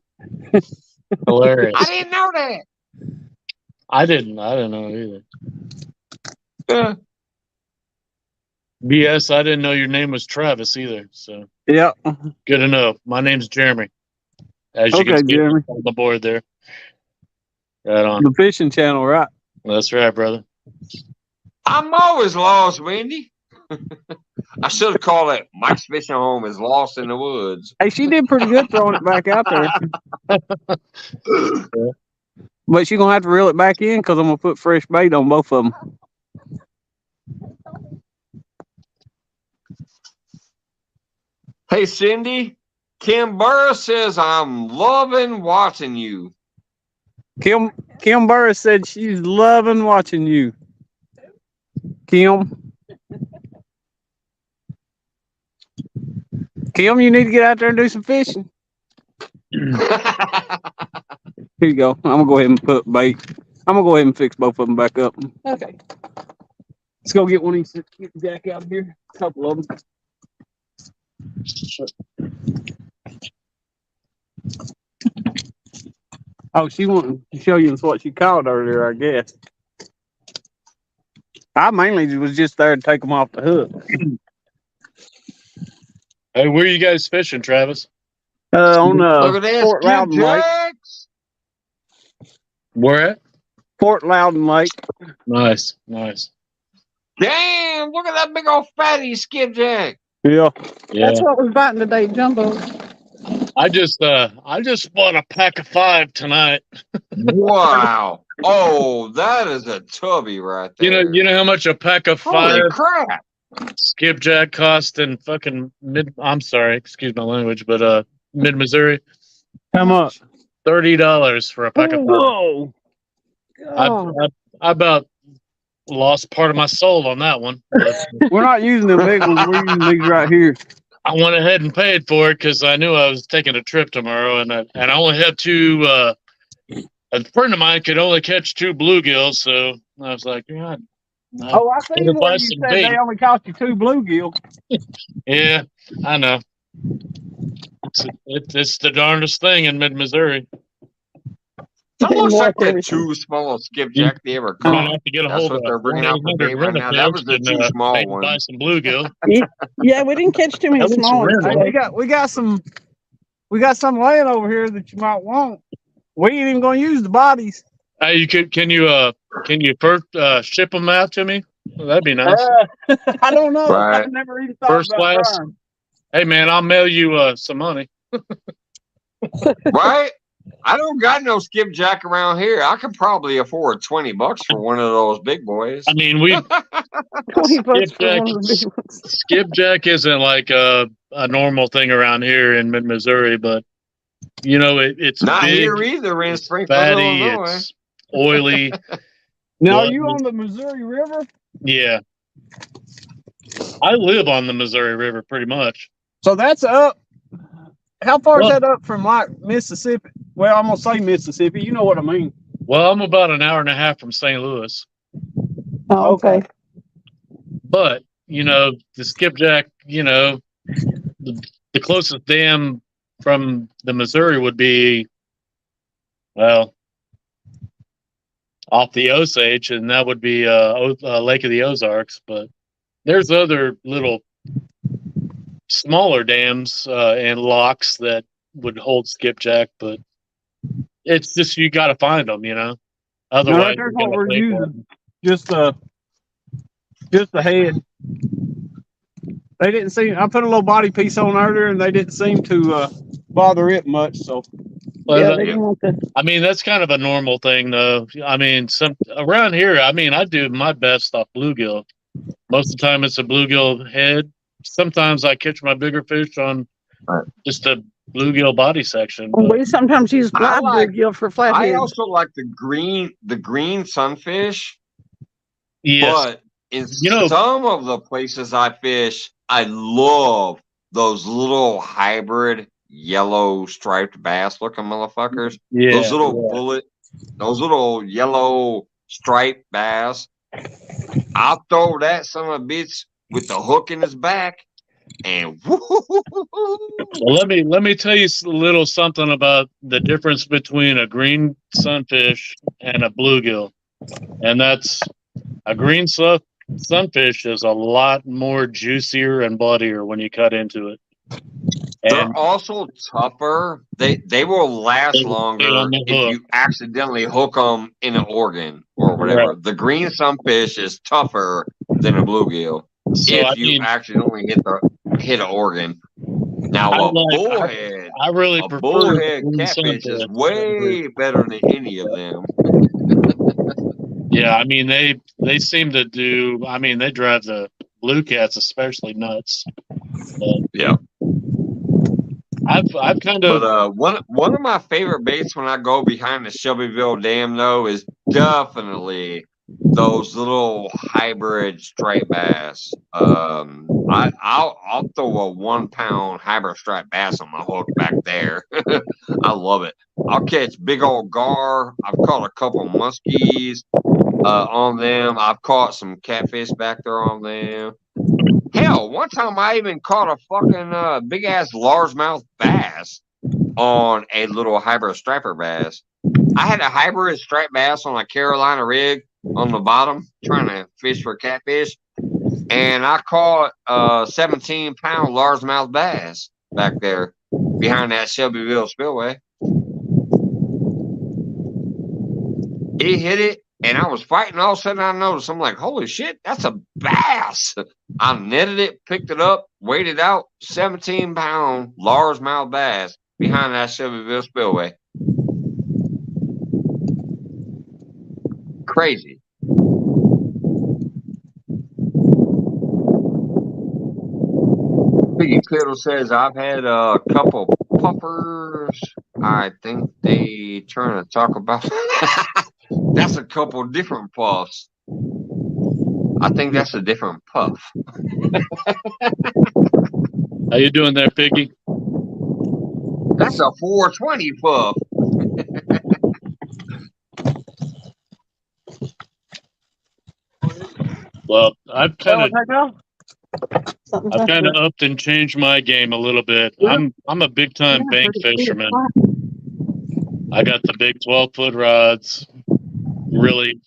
Hilarious. I didn't know that. I didn't know either. Yeah. BS, I didn't know your name was Travis either. So Yeah. good to know. My name's Jeremy. As you Okay, can see Jeremy. on the board there. Right on. The fishing channel, right? That's right, brother. I'm always lost, Wendy. I should have called it Mike's Fishing Home is Lost in the Woods. Hey, she did pretty good throwing it back out there. But she's going to have to reel it back in because I'm going to put fresh bait on both of them. Hey, Cindy. Kim Burr says, I'm loving watching you. Kim Burris said she's loving watching you. Kim, you need to get out there and do some fishing. Here you go. I'm going to go ahead and put bait. I'm going to go ahead and fix both of them back up. Okay. Let's go get one of these. Get the jack out of here. A couple of them. Oh, she wanted to show you what she caught earlier, I guess. I mainly was just there to take them off the hook. Hey, where are you guys fishing, Travis? On Look at this, Fort Loudon Lake. Jacks. Where at? Fort Loudon Lake. Nice. Damn, look at that big old fatty skipjack. Yeah. That's what was biting today, jumbo. I just bought a pack of 5 tonight. Wow. Oh, that is a tubby right there. You know how much a pack of 5 Holy crap. skipjack cost in fucking I'm sorry, excuse my language, but mid Missouri? How much? $30 for a pack of 5. Whoa. I about lost part of my soul on that one. We're not using the big ones. We're using these right here. I went ahead and paid for it because I knew I was taking a trip tomorrow, and I only have 2 a friend of mine could only catch 2 bluegills, so I was like, yeah, I Oh, I better seen where buy you some said bait. they only cost you 2 bluegill. Yeah, I know. It's the darndest thing in mid-Missouri. That looks More like the everything. two smallest skipjack they ever You're gonna caught. have to get a That's hold what of they're bringing out for 1-800 bait right now. That was the Rent-A-Fish two small maybe buy ones. some bluegill. Yeah, we didn't catch too many At least small ones rent 'em. Hey, today. we got some laying over here that you might want. We ain't even gonna use the bodies. Hey, can you first ship them out to me? Well, that'd be nice. I don't know. Right. I never even thought First about class. trying. Hey man, I'll mail you some money. Right? I don't got no skipjack around here. I could probably afford $20 for one of those big boys. I mean, we $20 for one of the big ones. skipjack isn't like a normal thing around here in mid-Missouri, but you know it's Not big, here either in it's Springfield, fatty, Illinois. it's oily. Now, are Well, you on the Missouri River? Yeah, I live on the Missouri River pretty much. So that's up. How far is Well- that up from like Mississippi? Well, I'm gonna say Mississippi. You know what I mean. Well, I'm about an hour and a half from St. Louis, Oh, okay. but you know the skipjack, you know, the closest dam from the Missouri would be, well, off the Osage, and that would be Lake of the Ozarks. But there's other little smaller dams and locks that would hold skipjack, but it's just you got to find them, you know. Now, Otherwise, right there's you what gotta we're pay for using. Just the head. They didn't seem. I put a little body piece on earlier, and they didn't seem to bother it much. So Well, Yeah, that- they didn't want the. I mean, that's kind of a normal thing, though. I mean, some around here, I mean, I do my best off bluegill. Most of the time, it's a bluegill head. Sometimes I catch my bigger fish on just a bluegill body section. But We sometimes use I live like- bluegill for I flathead. also like the green sunfish, yes, but in You know- some of the places I fish, I love those little hybrid yellow striped bass looking motherfuckers. yeah, Those those little yellow striped bass. I'll throw that son of a bitch with the hook in his back, and Well, let me tell you a little something about the difference between a green sunfish and a bluegill, and that's a green sunfish is a lot more juicier and bloodier when you cut into it. they're And also tougher. They will last They- longer they on the if hook. you accidentally hook them in an organ or whatever. Right. The green sunfish is tougher than a bluegill so if I you mean, accidentally hit an organ. Now I a like- bullhead, I really a prefer bullhead green catfish is sunfish. way better than any of them. Yeah, I mean they seem to do. I mean they drive the blue cats especially nuts. But Yeah. I've kind of But one of my favorite baits when I go behind the Shelbyville Dam though is definitely those little hybrid striped bass. I'll throw a 1 pound hybrid striped bass on my hook back there. I love it. I'll catch big old gar. I've caught a couple muskies on them. I've caught some catfish back there on them. Hell, one time I even caught a fucking big ass largemouth bass on a little hybrid striper bass. I had a hybrid striped bass on a Carolina rig on the bottom trying to fish for catfish, and I caught a 17-pound largemouth bass back there behind that Shelbyville Spillway. He hit it, and I was fighting. All of a sudden, I noticed. I'm like, holy shit, that's a bass. I netted it, picked it up, weighed it out, 17-pound largemouth bass behind that Shelbyville Spillway. Crazy. Piggy Kittle says, I've had a couple puffers. I think they trying to talk about. That's a couple different puffs. I think that's a different puff. how you doing there, Piggy? That's a 420 puff. Well, I've kind of Something's I've up kind there. of upped and changed my game a little bit. I'm a big time Yeah, bank but it's weird. fisherman. I got the big 12-foot rods, really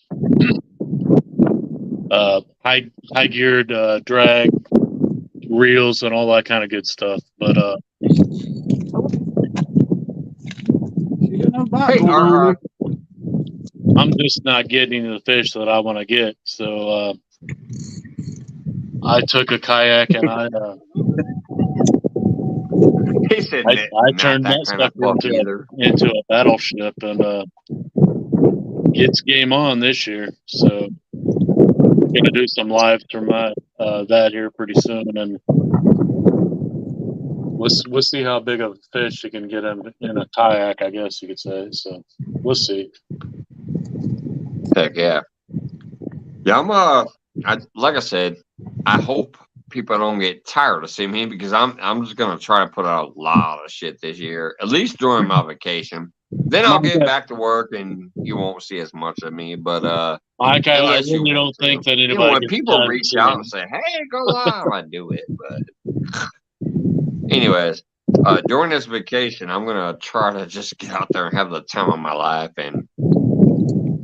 high geared drag reels and all that kind of good stuff. But Hey, I'm just not getting the fish that I want to get. So I took a kayak and he said, I not turned that that kind of stuff fuck either. into a battleship, and it's game on this year. So gonna do some lives from that here pretty soon, and we'll see how big of a fish you can get in a kayak, I guess you could say. So we'll see. Heck yeah. Yeah, like I said, I hope people don't get tired of seeing me because I'm just gonna try to put out a lot of shit this year, at least during my vacation. Then I'll get back to work and you won't see as much of me. But Mike, I unless you really want don't think that you know, anybody when gets people tired of reach seeing out me. and say, "Hey, go live," I do it. But anyways, during this vacation, I'm gonna try to just get out there and have the time of my life, and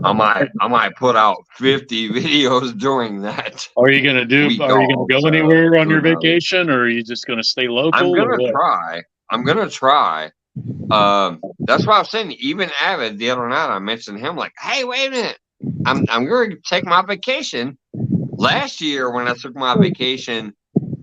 I might put out 50 videos during that. Are you gonna week Are you gonna off, go so anywhere on who your knows? vacation, or are you just gonna stay local? I'm or gonna what? try. I'm gonna try. That's why I was saying. Even Avid the other night, I mentioned him like, "Hey, wait a minute. I'm going to take my vacation." Last year, when I took my vacation,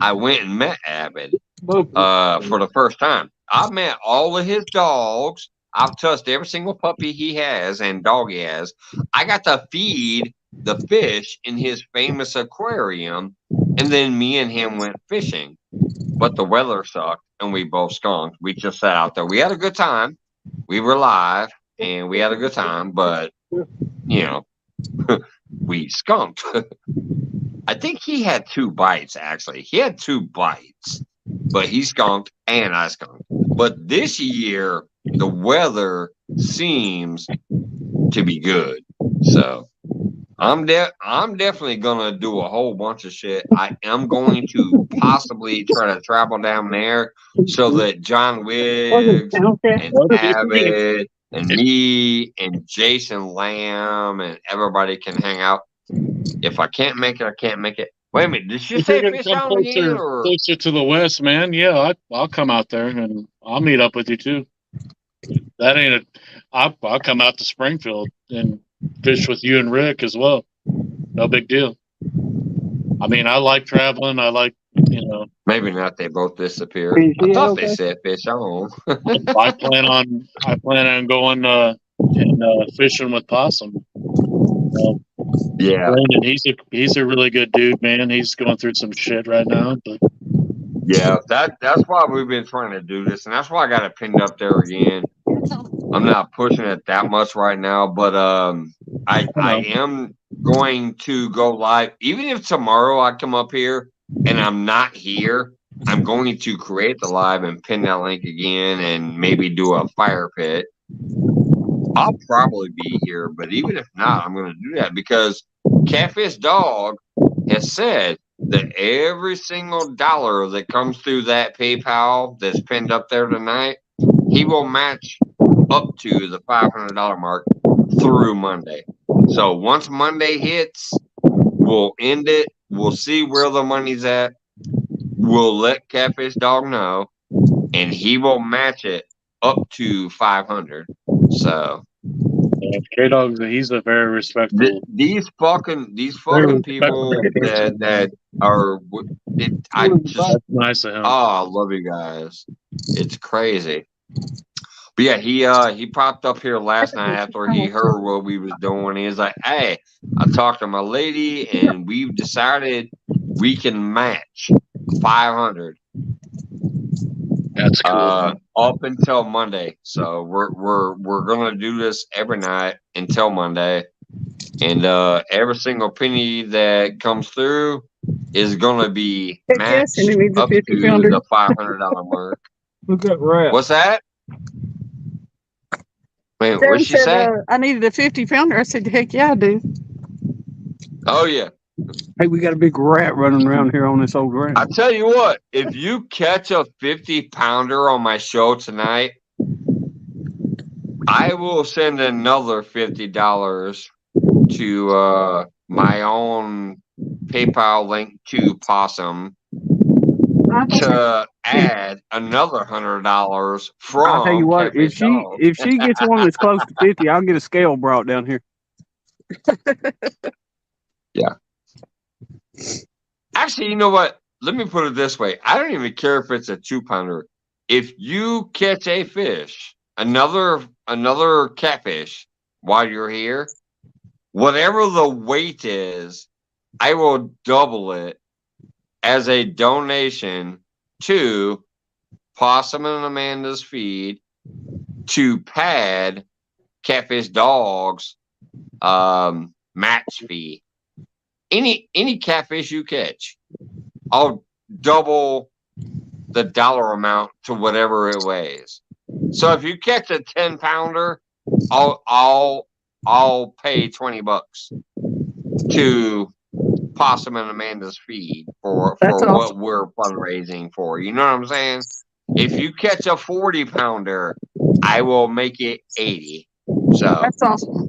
I went and met Avid for the first time. I've met all of his dogs. I've touched every single puppy he has and dog he has. I got to feed the fish in his famous aquarium, and then me and him went fishing. But the weather sucked, and we both skunked. We just sat out there. We had a good time. We were live, and we had a good time. But you know, we skunked. I think he had 2 bites. Actually, he had 2 bites, but he skunked and I skunked. But this year, the weather seems to be good, so I'm definitely gonna do a whole bunch of shit. I am going to possibly try to travel down there so that John Wiggs and Avid and me and Jason Lamb and everybody can hang out. If I can't make it, I can't make it. Wait a minute, did you If say you're gonna fish come on again or? closer to the west, man, yeah, I'll come out there and I'll meet up with you too. That ain't I'll come out to Springfield and fish with you and Rick as well. No big deal. I mean, I like traveling. I like, Maybe not. They both disappeared. I thought they said fish on. I plan on going and fishing with Possum. Yeah. Brandon, he's a really good dude, man. He's going through some shit right now, but Yeah, that's why we've been trying to do this, and that's why I got it pinned up there again. I'm not pushing it that much right now, but I am going to go live. Even if tomorrow I come up here and I'm not here, I'm going to create the live and pin that link again and maybe do a fire pit. I'll probably be here, but even if not, I'm going to do that because Catfish Dog has said that every single dollar that comes through that PayPal that's pinned up there tonight, he will match up to the $500 mark through Monday. So once Monday hits, we'll end it. We'll see where the money's at. We'll let Catfish Dog know, and he will match it up to 500. So K-Dog, he's a very respectful. These fucking people that are. That's nice of him. Oh, I love you guys. It's crazy. But yeah, he popped up here last night after he heard what we was doing. He was like, "Hey, I talked to my lady, and we've decided we can match 500." That's cool. Up until Monday. So we're gonna do this every night until Monday, and every single penny that comes through is gonna be matched up to the $500 mark. Look at Rat. What's that? Wait, what'd she say? I needed a 50-pounder. I said, heck yeah, I do. Oh yeah. Hey, we got a big rat running around here on this old ground. I tell you what, if you catch a 50-pounder on my show tonight, I will send another $50 to my own PayPal link to Possum to add another $100 from. I'll tell you what, Cafe Dog. if she gets one that's close to 50, I'll get a scale brought down here. Yeah. Actually, you know what? Let me put it this way. I don't even care if it's a 2-pounder. If you catch a fish, another catfish while you're here, whatever the weight is, I will double it as a donation to Possum and Amanda's feed to pad Catfish Dog's match fee. Any catfish you catch, I'll double the dollar amount to whatever it weighs. So if you catch a 10-pounder, I'll pay $20 to Possum and Amanda's feed for That's what we're fundraising for. You know what I'm saying? If you catch a 40-pounder, I will make it 80. So That's awesome.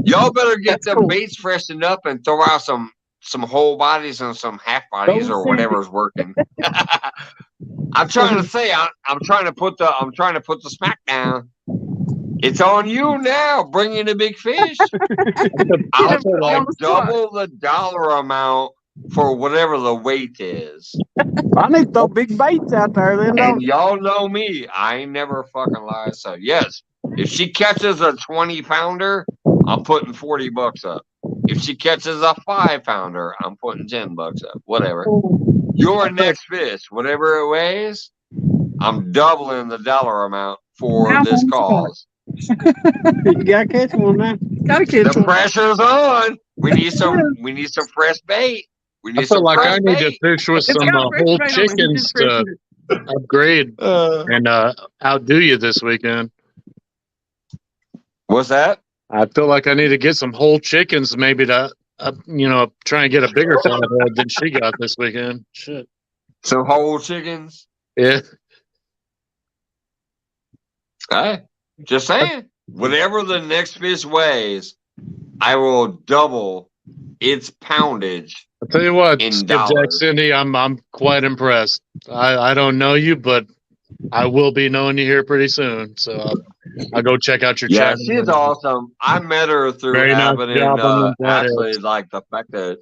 y'all better get That's the cool. baits freshened up and throw out some whole bodies and some half bodies or whatever's working. I'm trying to say I'm trying to put the smack down. It's on you now. Bring in a big fish. I'll double the dollar amount for whatever the weight is. I need to throw big baits out there then, And don't y'all know me. I ain't never fucking lie. So yes, if she catches a 20-pounder, I'm putting $40 up. If she catches a 5-pounder, I'm putting $10 up. Whatever. Your next fish, whatever it weighs, I'm doubling the dollar amount for this cause. you gotta catch one now. Gotta catch The one. pressure's on. We need some fresh bait. We I need feel some like fresh I need to bait. fish with It's some got fresh whole bait on it. He chickens just to freshened it. upgrade and outdo you this weekend. What's that? I feel like I need to get some whole chickens, maybe to try and get a bigger flathead than she got this weekend. Shit. Some whole chickens? Yeah. Hey, just saying. Whatever the next fish weighs, I will double its poundage. I'll tell you what, in Skipjack dollars. Cindy, I'm quite impressed. I don't know you, but I will be knowing you here pretty soon. So I'll go check out your Yeah, channel. she's awesome. I met her through Very nice Abbott job on and them flatheads. actually like the fact that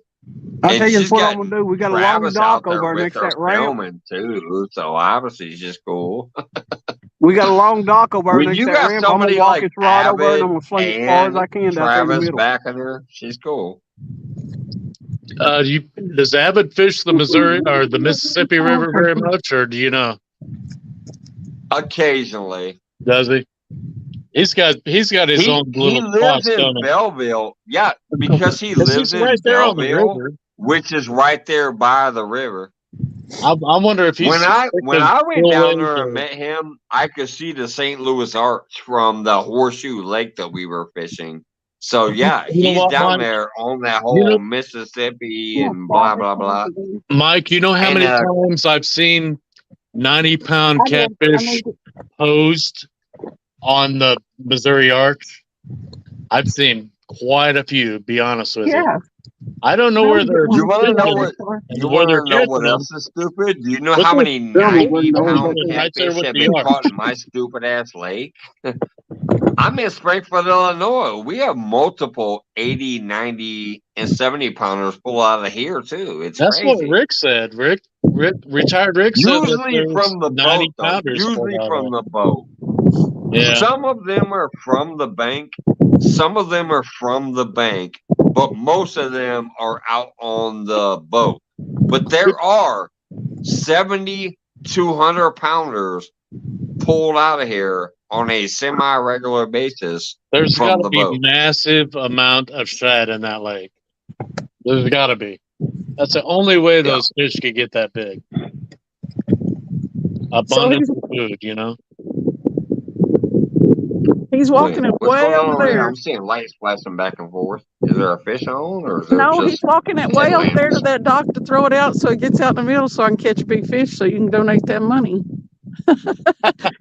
I'll and tell you she's what got I'm gonna do. We got a long Travis out dock there over with next to her that ramp. filming too, so obviously she's just cool. We got a long dock over When next you to that got ramp. I'm gonna somebody walk like this rod over and Abbott I'm gonna swing as far as I and can down there in the Travis middle. backing her, she's cool. Does Abbott fish the Missouri or the Mississippi River very much, or do you know? Occasionally. Does he? He's got his He own little lives spots, in don't he? Belleville. Yeah, because he lives He's in right there on the Belleville, river. which is right there by the river. I wonder if he's When I went down there and or- met him, I could see the St. Louis Arch from the Horseshoe Lake that we were fishing. So yeah, You know he's what, down Mike? there on that whole Mississippi and blah blah blah. Mike, you know how And, many times I've seen 90-pound catfish posed on the Missouri Arch? I've seen quite a few, be honest with you. I don't know where they're You want to know fishing what? and You where want they're to know what catching them. else is stupid? Do you know Look how at many them, 90-pound right there catfish with have the been arch. caught in my stupid ass lake? I'm in Springfield, Illinois. We have multiple 80, 90, and 70-pounders pull out of here too. It's That's crazy. what Rick said. Retired Rick said that Usually there's from the 90 boat, though. pounders Usually pulled out from of the boat. Yeah. Some of them are from the bank. Some of them are from the bank, but most of them are out on the boat. But there are 70 200-pounders pulled out of here on a semi-regular basis There's got from to the be boat. massive amount of shad in that lake. There's got to be. That's the only way those fish could get that big. Abundance of food, you know. He's walking it What's way going on over over there? there. I'm seeing lights flashing back and forth. Is there a fish on, or is there No, he's just walking it way over there to headlamps? that dock to throw it out so it gets out in the middle so I can catch a big fish so you can donate that money.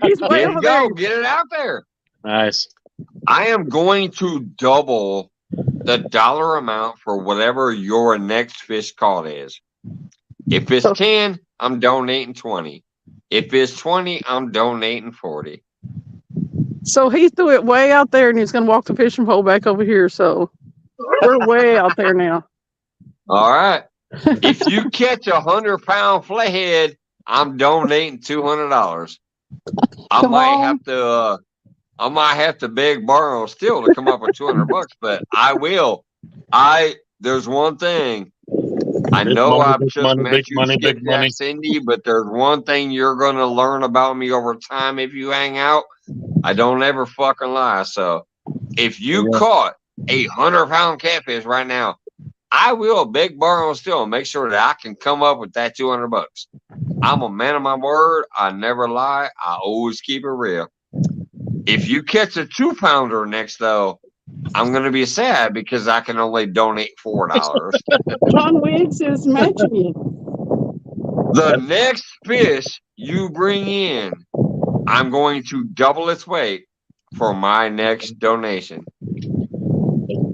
He's way There over you there. go. Get it out there. Nice. I am going to double the dollar amount for whatever your next fish caught is. If it's 10, I'm donating 20. If it's 20, I'm donating 40. So he threw it way out there and he's going to walk the fishing pole back over here. So we're way out there now. All right. If you catch 100-pound flathead, I'm donating $200. I might have to beg Barrow still to come up with $200, but I will. There's one thing. I Big know money, I've big just money, met big you, money, big money. Skipjack Cindy, but there's one thing you're going to learn about me over time if you hang out. I don't ever fucking lie. So if you caught a 100-pound catfish right now, I will beg Barrow still and make sure that I can come up with that $200. I'm a man of my word. I never lie. I always keep it real. If you catch a 2-pounder next, though, I'm going to be sad because I can only donate $4. John Wiggs is matching you. The next fish you bring in, I'm going to double its weight for my next donation.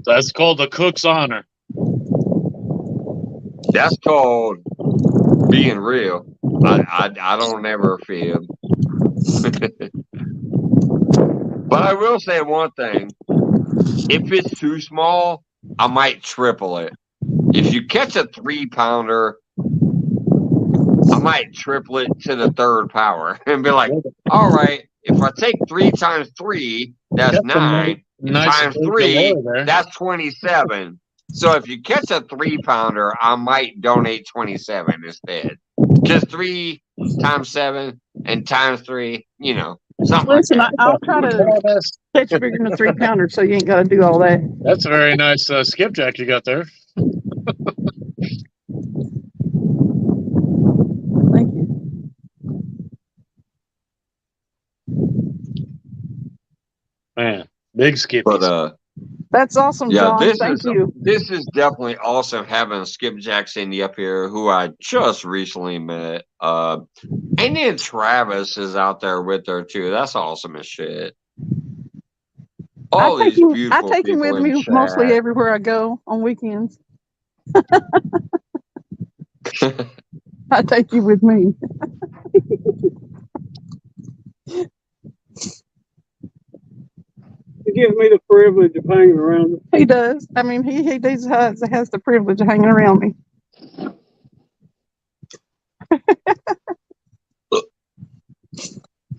That's called the cook's honor. That's called being real. I don't ever fib. But I will say one thing. If it's too small, I might triple it. If you catch a 3-pounder, I might triple it to the 3rd power and be like, all right, if I take 3 times 3, that's 9. Nice Times 3, that's 27. So if you catch a 3-pounder, I might donate 27 instead. Just 3 times 7 and times 3, something. Listen, like that. I'll try to catch bigger than a 3-pounder so you ain't got to do all that. That's a very nice skipjack you got there. Thank you. Man, big skippies. But that's awesome, yeah, John. Thank you. This is definitely awesome having Skipjack Cindy up here, who I just recently met. And then Travis is out there with her too. That's awesome as shit. I take him with me mostly everywhere I go on weekends. I take you with me. He gives me the privilege of hanging around him. He does. I mean, he has the privilege of hanging around me.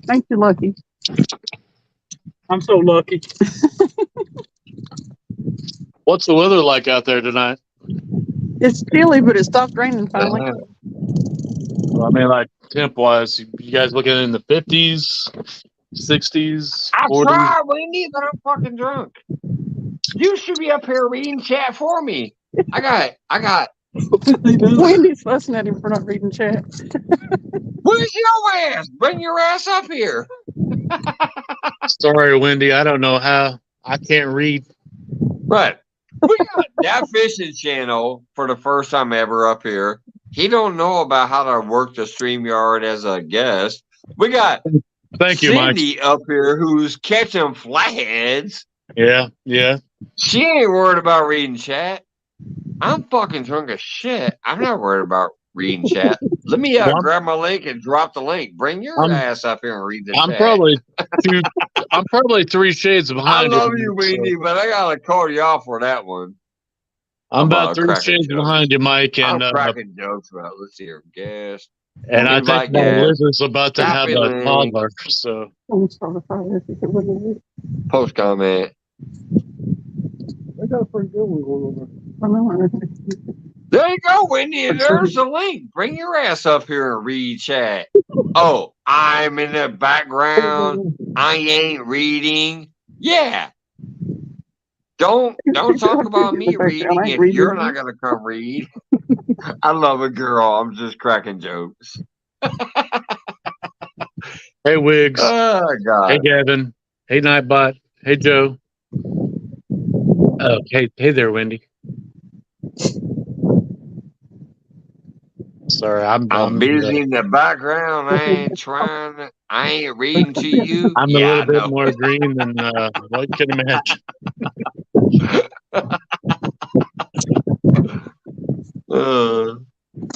Thank you, Lucky. I'm so lucky. What's the weather like out there tonight? It's chilly, but it stopped raining finally. Well, I mean, like temp-wise, you guys looking in the 50s, 60s, 40s? I tried, Wendy, but I'm fucking drunk. You should be up here reading chat for me. I got. Wendy's fussing at him for not reading chat. Where's your ass? Bring your ass up here. Sorry, Wendy. I don't know how. I can't read. But we got that fishing channel for the first time ever up here. He don't know about how to work the StreamYard as a guest. We got Thank you, Cindy Mike. up here who's catching flatheads. Yeah. She ain't worried about reading chat. I'm fucking drunk as shit. I'm not worried about reading chat. Let me grab my link and drop the link. Bring your ass up here and read the chat. I'm probably 3 shades behind. I love you, Wendy, but I gotta call you off for that one. I'm about 3 shades behind you, Mike, and I'm cracking jokes about. Let's see your guest. And I think my liver's about to have a toddler. So post comment. I got a pretty good one going over. There you go, Wendy. And there's the link. Bring your ass up here and read chat. Oh, I'm in the background. I ain't reading. Yeah. Don't talk about me reading if you're not gonna come read. I love a girl. I'm just cracking jokes. Hey, Wiggs. Oh God. Hey, Gavin. Hey, Nightbot. Hey, Joe. Oh, hey there, Wendy. Sorry, I'm busy in the background. I ain't reading to you. I'm a Yeah, little I bit know. more green than what you can imagine.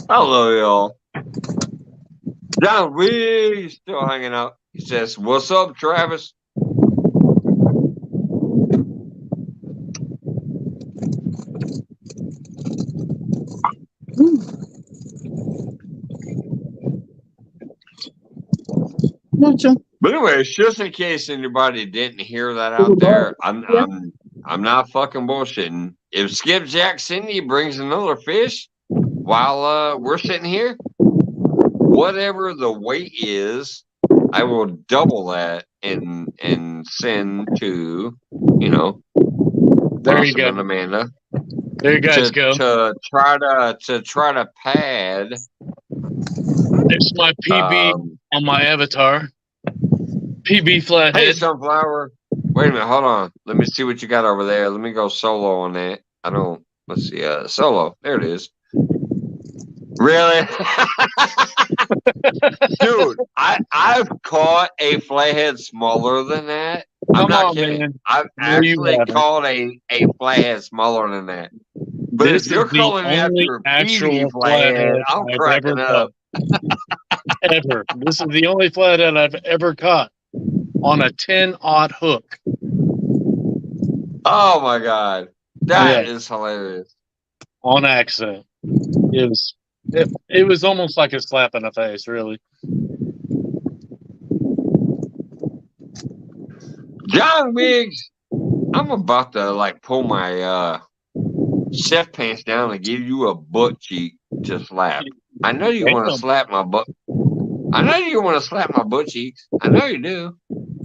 Hello, y'all. John Wee still hanging out. He says, "What's up, Travis?" Gotcha. But anyways, just in case anybody didn't hear that out there, I'm not fucking bullshitting. If Skipjack Cindy brings another fish while we're sitting here, whatever the weight is, I will double that and send to, you know, There you Awesome go. and Amanda There you guys go. to try to pad. There's my PB on my avatar. PB flathead. Hey, Sunflower. Wait a minute. Hold on. Let me see what you got over there. Let me go solo on that. Let's see. Solo. There it is. Really? Dude, I've caught a flathead smaller than that. I'm Come not on, kidding. man. I've No, you actually haven't. caught a flathead smaller than that. But This if you're is the calling me only after a actual PB flathead, I'm I've cracking ever up. caught. Ever. This is the only flathead I've ever caught on a 10-aught hook. Oh my God. That is hilarious. On accident. It was almost like a slap in the face, really. John Wiggs, I'm about to like pull my chef pants down and give you a butt cheek to slap. I know you want to slap my butt. I know you want to slap my butt cheeks. I know you do.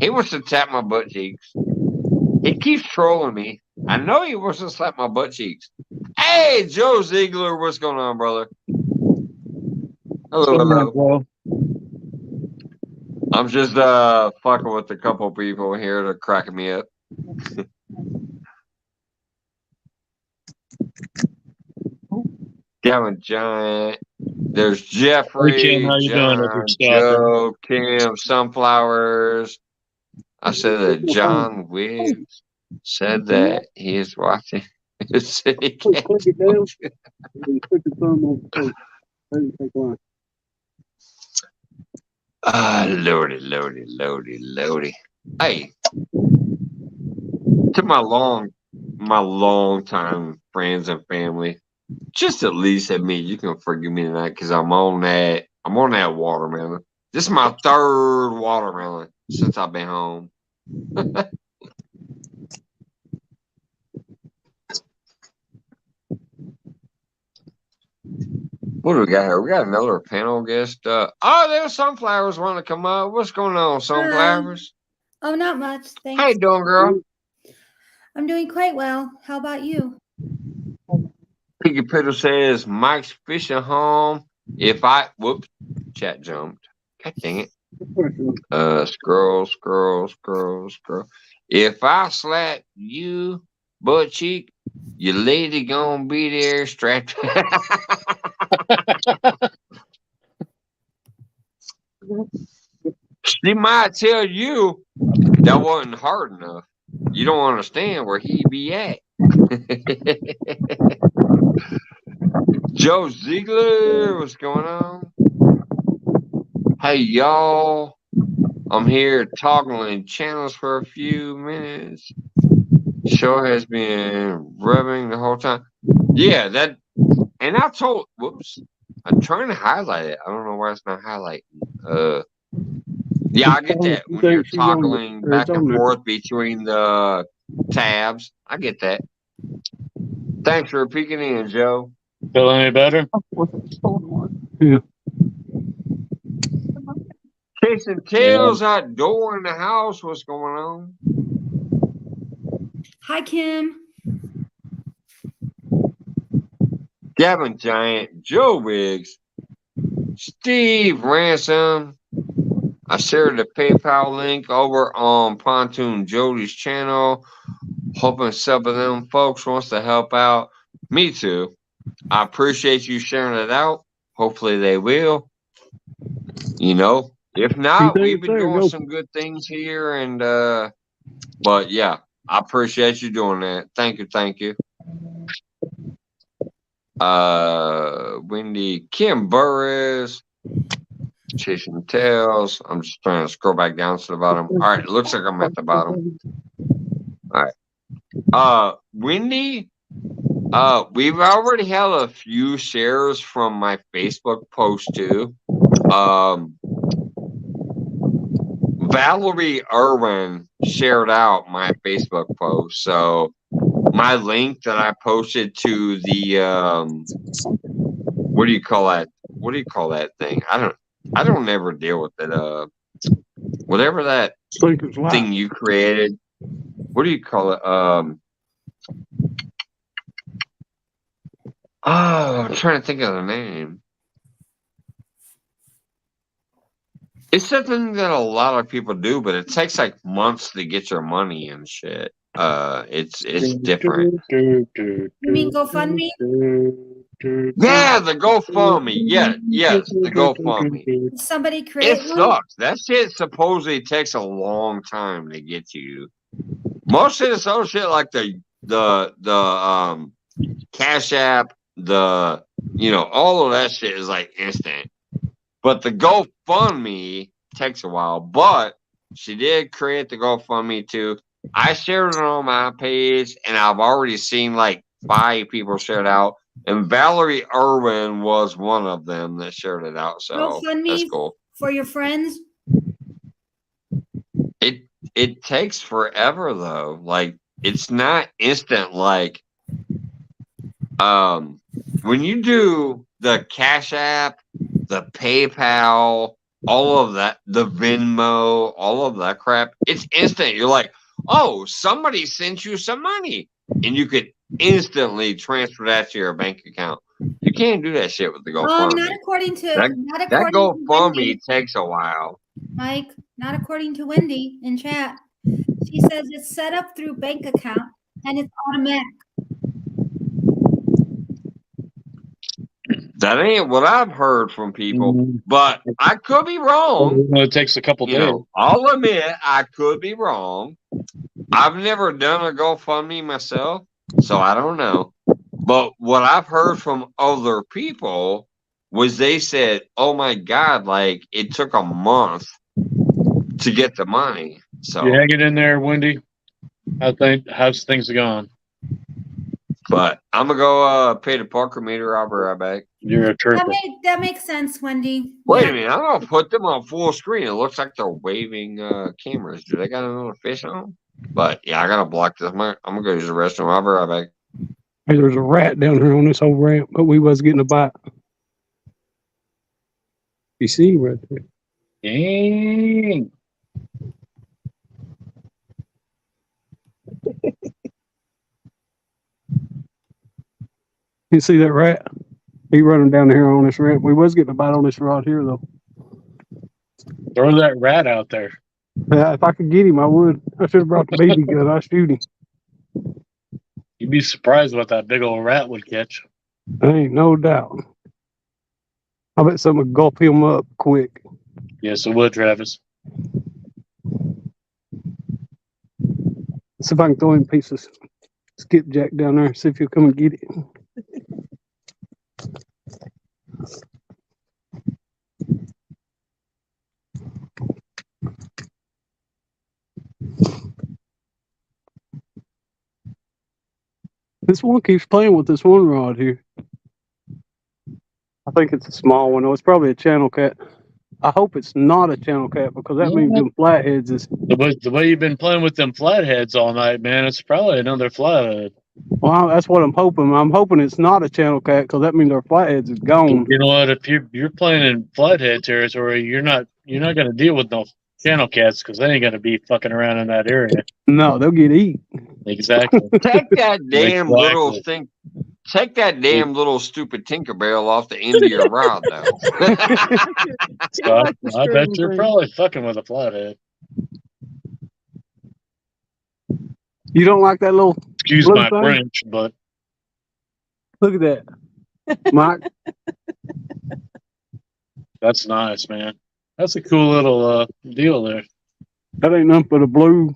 He wants to tap my butt cheeks. He keeps trolling me. I know he wants to slap my butt cheeks. Hey, Joe Ziegler, what's going on, brother? Hello, hello. I'm just fucking with a couple people here that are cracking me up. Gavin Giant. There's Jeffrey, Hey, Ken, how you doing with your John, stuff? Joe, Kim, Sunflowers. I said that John Wiggs said that he is watching his city Click it down. And put your thumb on the tape. Maybe take one. Lordy. Hey, to my long time friends and family, just at least admit you can forgive me tonight because I'm on that watermelon. This is my third watermelon since I've been home. What do we got here? We got another panel guest. There's Sunflowers want to come up. What's going on, Sunflowers? Oh, not much. Thanks. How you doing, girl? I'm doing quite well. How about you? Piggy Piddle says Mike's fishing home. Chat jumped. God dang it. Scroll. If I slap you butt cheek, your lady gonna be there strapped. She might tell you that wasn't hard enough. You don't understand where he be at. Joe Ziegler, what's going on? Hey, y'all. I'm here toggling channels for a few minutes. Show has been rubbing the whole time. Yeah, and I'm trying to highlight it. I don't know why it's not highlighting. Yeah, I get that when you're toggling back and forth between the tabs. I get that. Thanks for peeking in, Joe. Feel any better? Yeah. Chasing tails outdoor in the house. What's going on? Hi, Kim. Gavin Giant, Joe Wiggs, Steve Ransom. I shared the PayPal link over on Pontoon Jody's channel. Hoping some of them folks wants to help out. Me too. I appreciate you sharing it out. Hopefully they will. You know, if not, we've been doing some good things here, and but yeah, I appreciate you doing that. Thank you. Wendy, Kim Burris, Chasing Tails. I'm just trying to scroll back down to the bottom. All right, it looks like I'm at the bottom. All right. Wendy, we've already had a few shares from my Facebook post too. Valerie Irwin shared out my Facebook post, so my link that I posted to the what do you call that? What do you call that thing? I don't ever deal with it. Whatever that thing you created. What do you call it? I'm trying to think of the name. It's something that a lot of people do, but it takes like months to get your money and shit. It's different. You mean GoFundMe? Yeah, the GoFundMe. Yes, the GoFundMe. Did somebody create It one? sucks. That shit supposedly takes a long time to get to you. Most of this other shit, like the Cash App, all of that shit is like instant. But the GoFundMe takes a while. But she did create the GoFundMe too. I shared it on my page, and I've already seen like 5 people share it out. And Valerie Irwin was one of them that shared it out. So GoFundMe that's cool. For your friends? It takes forever though. Like it's not instant. Like when you do the Cash App, the PayPal, all of that, the Venmo, all of that crap, it's instant. You're like, oh, somebody sent you some money, and you could instantly transfer that to your bank account. You can't do that shit with the GoFundMe. Not according to that GoFundMe takes a while. Mike, not according to Wendy in chat. She says it's set up through bank account and it's automatic. That ain't what I've heard from people, but I could be wrong. It takes a couple days. I'll admit I could be wrong. I've never done a GoFundMe myself, so I don't know. But what I've heard from other people was they said, oh my God, like it took a month to get the money. So you hang it in there, Wendy. How's things going? But I'm gonna go pay the Parker meter. I'll be right back. You're a trooper. That makes sense, Wendy. Wait a minute, I'm gonna put them on full screen. It looks like they're waving cameras. Do they got another fish on? But yeah, I gotta block this. I'm gonna go use the restroom. I'll be right back. Hey, there's a rat down here on this whole ramp, but we was getting a bite. You see right there. Dang. You see that rat? He running down here on this ramp. We was getting a bite on this rod here though. Throw that rat out there. Yeah, if I could get him, I would. I should have brought the baby gun. I'd shoot him. You'd be surprised what that big old rat would catch. Ain't no doubt. I bet someone would gulp him up quick. Yes, it would, Travis. See if I can throw him a piece of skipjack down there. See if he'll come and get it. This one keeps playing with this one rod here. I think it's a small one. Oh, it's probably a channel cat. I hope it's not a channel cat because that means them flatheads is. The way you've been playing with them flatheads all night, man, it's probably another flathead. Well, that's what I'm hoping. I'm hoping it's not a channel cat because that means our flatheads is gone. You know what? If you're playing in flathead territory, you're not going to deal with no channel cats because they ain't going to be fucking around in that area. No, they'll get eat. Exactly. Take that damn little thing. take that damn little stupid Tinkerbell off the end of your rod, though. I bet you're probably fucking with a flathead. You don't like that little Excuse blue my thing? French, but Look at that, Mike. that's nice, man. That's a cool little deal there. That ain't nothing but a blue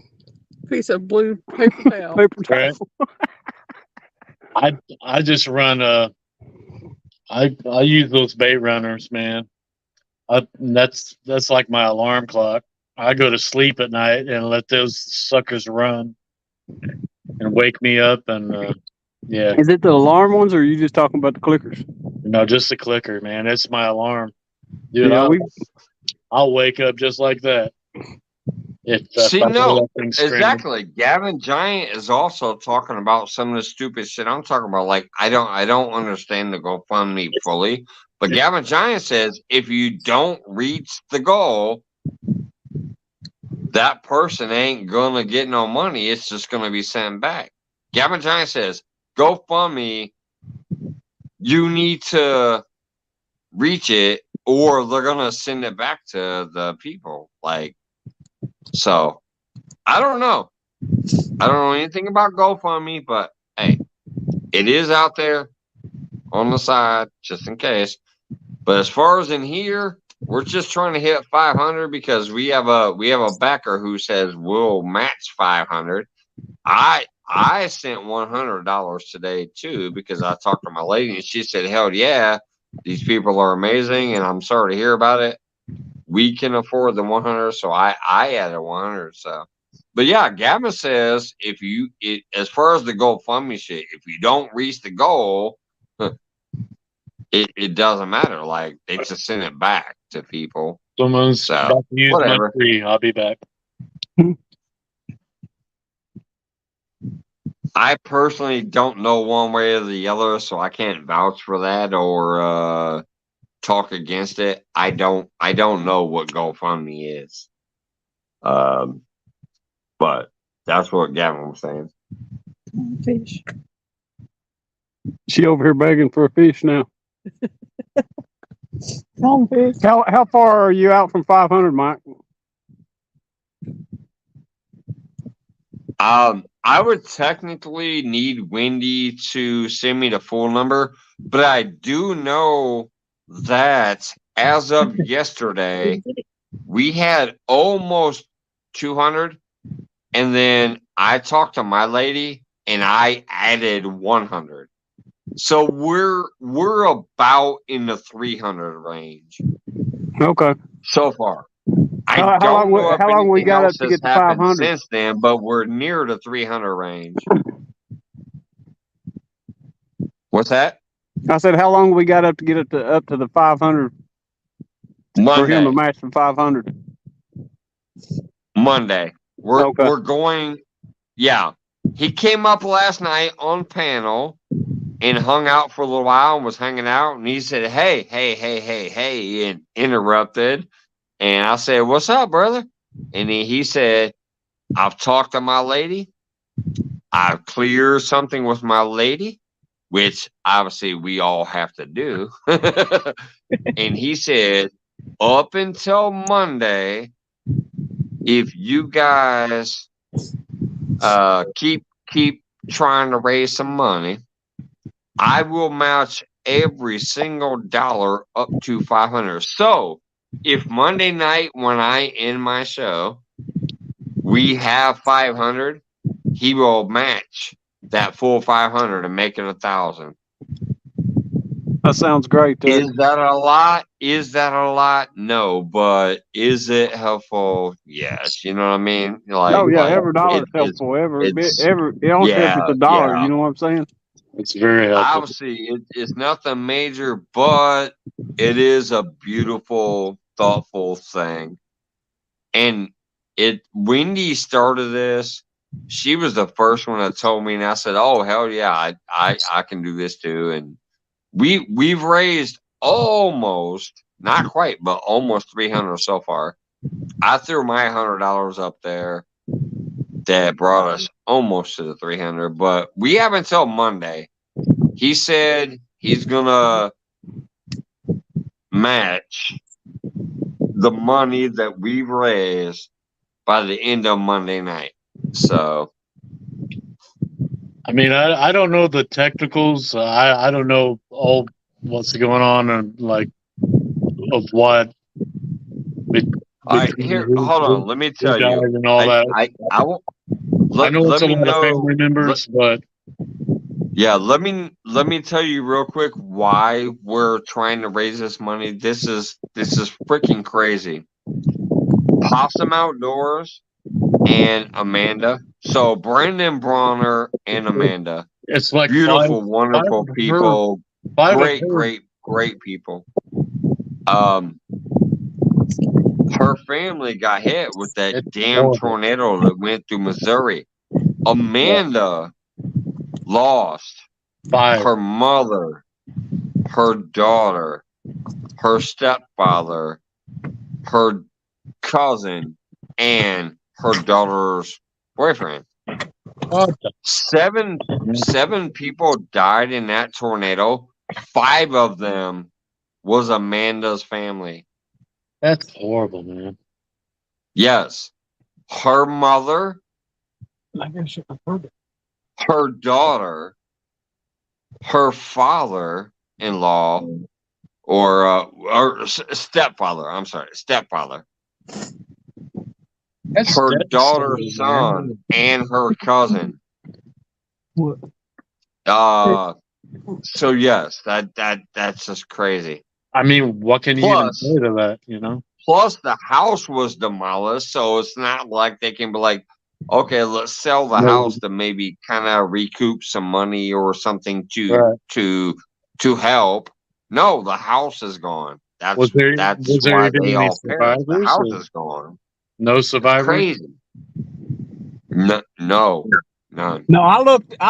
Piece of blue paper towel. paper towel. Right. I just run I use those bait runners, man. That's like my alarm clock. I go to sleep at night and let those suckers run and wake me up, and yeah. Is it the alarm ones, or are you just talking about the clickers? No, just the clicker, man. It's my alarm, dude. Yeah, I'll wake up just like that. See, I hear no, that thing screaming. exactly. Gavin Giant is also talking about some of the stupid shit I'm talking about. Like, I don't understand the GoFundMe fully, but Gavin Giant says if you don't reach the goal, that person ain't gonna get no money. It's just gonna be sent back. Gavin Giant says, GoFundMe, you need to reach it, or they're gonna send it back to the people. Like, so I don't know. I don't know anything about GoFundMe, but hey, it is out there on the side just in case. But as far as in here, we're just trying to hit 500 because we have a backer who says we'll match 500. I sent $100 today too because I talked to my lady and she said, "Hell yeah, these people are amazing," and I'm sorry to hear about it. We can afford the 100, so I added 100. So, but yeah, Gavin says as far as the GoFundMe shit, if you don't reach the goal, it doesn't matter. Like, they just send it back to people. Someone's about to use whatever. my tree. I'll be back. I personally don't know one way or the other, so I can't vouch for that or talk against it. I don't know what GoFundMe is. But that's what Gavin was saying. Fish. She over here begging for a fish now. Come on, fish. How far are you out from 500, Mike? I would technically need Wendy to send me the full number, but I do know that as of yesterday, we had almost 200, and then I talked to my lady and I added 100. So we're about in the 300 range. Okay. So far. How long we got up to get to 500 since then, but we're near the 300 range. What's that? I said, how long we got up to get it up to the 500 for him to match the 500? Monday. We're going. Yeah, he came up last night on panel and hung out for a little while and was hanging out, and he said, "Hey," and interrupted. And I said, "What's up, brother?" And he said, "I've talked to my lady. I've cleared something with my lady," which obviously we all have to do. And he said, up until Monday, if you guys keep trying to raise some money, I will match every single dollar up to 500. So if Monday night when I end my show, we have 500, he will match that full 500 and make it 1,000. That sounds great, dude. Is that a lot? No, but is it helpful? Yes. You know what I mean? Like, every dollar is helpful. It don't help it's a dollar. You know what I'm saying? It's very helpful. Obviously, it's nothing major, but it is a beautiful, thoughtful thing. And Wendy started this. She was the first one that told me, and I said, "Oh, hell yeah, I can do this too." And we've raised almost, not quite, but almost 300 so far. I threw my $100 up there. That brought us almost to the 300, but we have until Monday. he said he's gonna match the money that we raised by the end of Monday night. So, I mean, I don't know the technicals. I don't know all what's going on and like of what. all right, here, hold on. Let me tell you. And all that. I will. I know it's let a me lot of know. family members, but Yeah, let me tell you real quick why we're trying to raise this money. This is freaking crazy. Possum Outdoors and Amanda. So Brandon Bronner and Amanda. it's like Beautiful, wonderful people. Great people. Her family got hit with that damn tornado that went through Missouri. Amanda lost her mother, her daughter, her stepfather, her cousin, and her daughter's boyfriend. Seven people died in that tornado. 5 of them was Amanda's family. That's horrible, man. Yes. Her mother, her daughter, her father-in-law, or stepfather. I'm sorry, stepfather. That's her daughter's son, man. And her cousin. So yes, that's just crazy. I mean, what can you even say to that, you know? Plus, the house was demolished, so it's not like they can be like, okay, let's sell the house to maybe kind of recoup some money or something to help. No, the house is gone. That's why they all perished. The house is gone. No survivors. Crazy. No, none. No, I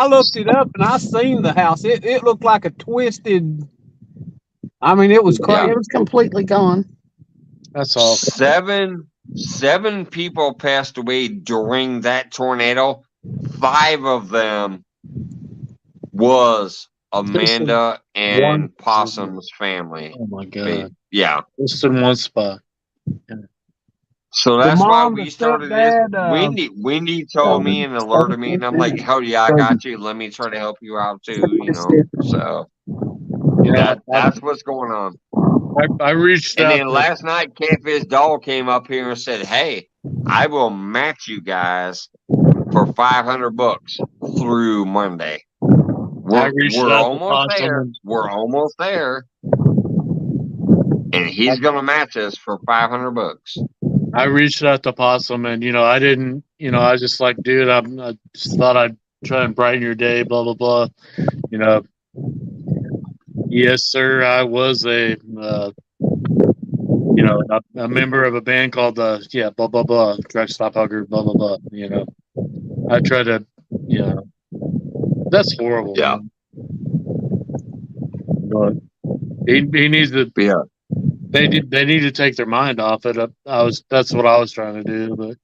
looked it up and I seen the house. It looked like a twisted. I mean, it was crazy. Yeah, it was completely gone. That's all. 7 people passed away during that tornado. 5 of them was Amanda and Possum's family. Oh my God! Yeah, just in one spot. Yeah. So that's why we started this. Wendy told me and alerted me, and I'm like, "Hell yeah, I got you. Let me try to help you out too." You know, so that's what's going on. I reached out. And then last night, Catfish Doll came up here and said, "Hey, I will match you guys for $500 through Monday." We're almost there. We're almost there. And he's gonna match us for $500. I reached out to Possum, and I didn't. I was just like, dude, I just thought I'd try and brighten your day, blah blah blah. Yes, sir. I was a member of a band called blah blah blah, Track Stop Hugger, blah blah blah. I try to, that's horrible. Yeah. Man. But he needs to. Yeah. They need to take their mind off it. That's what I was trying to do, but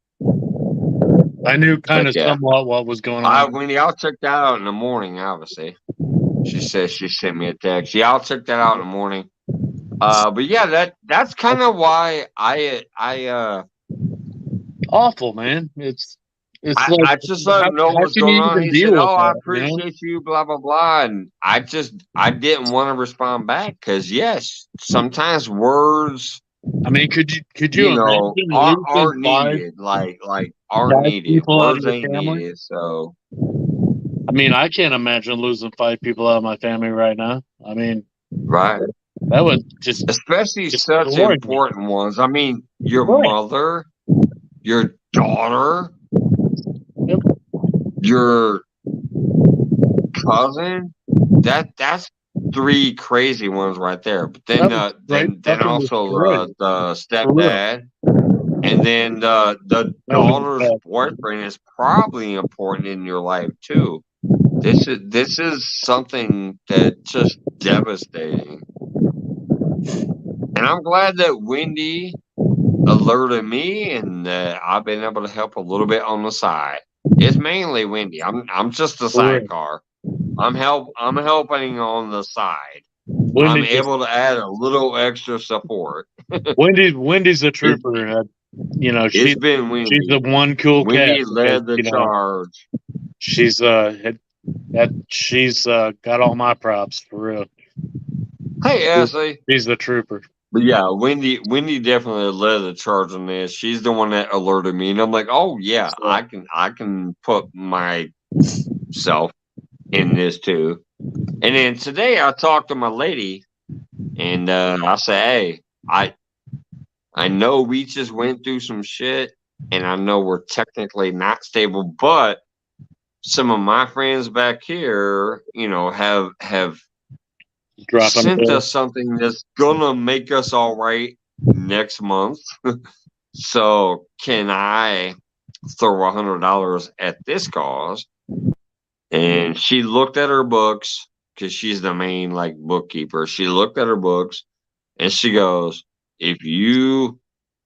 I knew kind of somewhat what was going on. When y'all check that out in the morning, obviously. She says she sent me a text. Yeah, I'll check that out in the morning. But yeah, that's kind of why I awful, man. I just let him know what's going on. He said, "Oh, I appreciate you, blah blah blah," and I didn't want to respond back because yes, sometimes words. I mean, could you are needed, like aren't needed. Words ain't needed. So, I mean, I can't imagine losing 5 people out of my family right now. I mean, right. That would especially such important ones. I mean, your mother, your daughter. Yep. Your cousin, that's 3 crazy ones right there. But then then also the stepdad, and then the daughter's boyfriend is probably important in your life too. This is something that's just devastating. And I'm glad that Wendy alerted me and that I've been able to help a little bit on the side. It's mainly Wendy. I'm just a sidecar. I'm helping on the side. I'm Wendy's able to add a little extra support. Wendy's a trooper. You know, It's been she's Wendy. the one cool cat. Wendy Because, led the you know, charge. she's got all my props for real. Hey, Ashley. She's the trooper. But yeah, Wendy definitely led the charge on this. She's the one that alerted me, and I'm like, oh yeah, I can put myself in this too. And then today I talked to my lady, and I say, hey, I know we just went through some shit, and I know we're technically not stable, but some of my friends back here, you know, have sent us something that's gonna make us all right next month. So can I throw $100 at this cause? And she looked at her books because she's the main like bookkeeper. She looked at her books and she goes, if you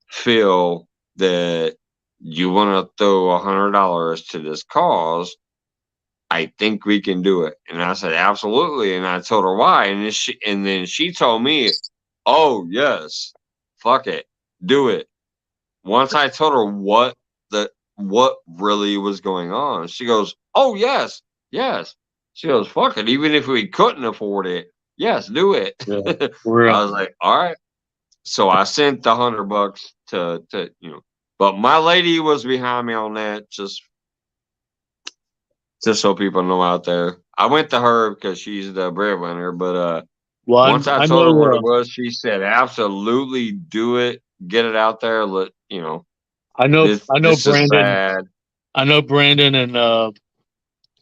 feel that you want to throw $100 to this cause, I think we can do it. And I said, absolutely. And I told her why. And then she told me, oh yes, fuck it, do it. Once I told her what really was going on, she goes, oh yes. She goes, fuck it. Even if we couldn't afford it, yes, do it. Yeah, I was like, all right. So I sent the $100 to you know, but my lady was behind me on that, just so people know out there. I went to her because she's the breadwinner, but once I told her what it was, she said, absolutely do it, get it out there. Let you know. I know this Brandon. Is sad. I know Brandon and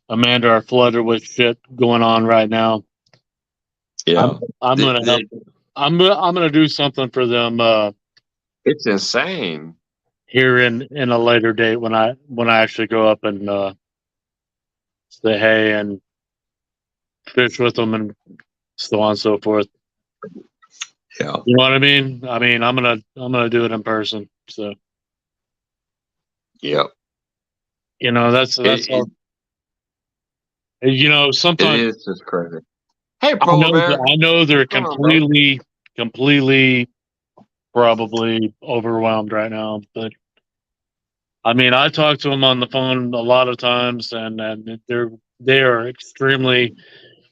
Amanda are flooded with shit going on right now. Yeah, I'm gonna help. I'm gonna do something for them. It's insane. Here in a later date when I actually go up and say hey and fish with them and so on and so forth. Yeah, you know what I mean. I'm gonna do it in person. So yep. You know that's all. You know, sometimes it's just crazy. Hey, Polar Bear. I know they're completely probably overwhelmed right now, but I mean, I talk to them on the phone a lot of times, and they are extremely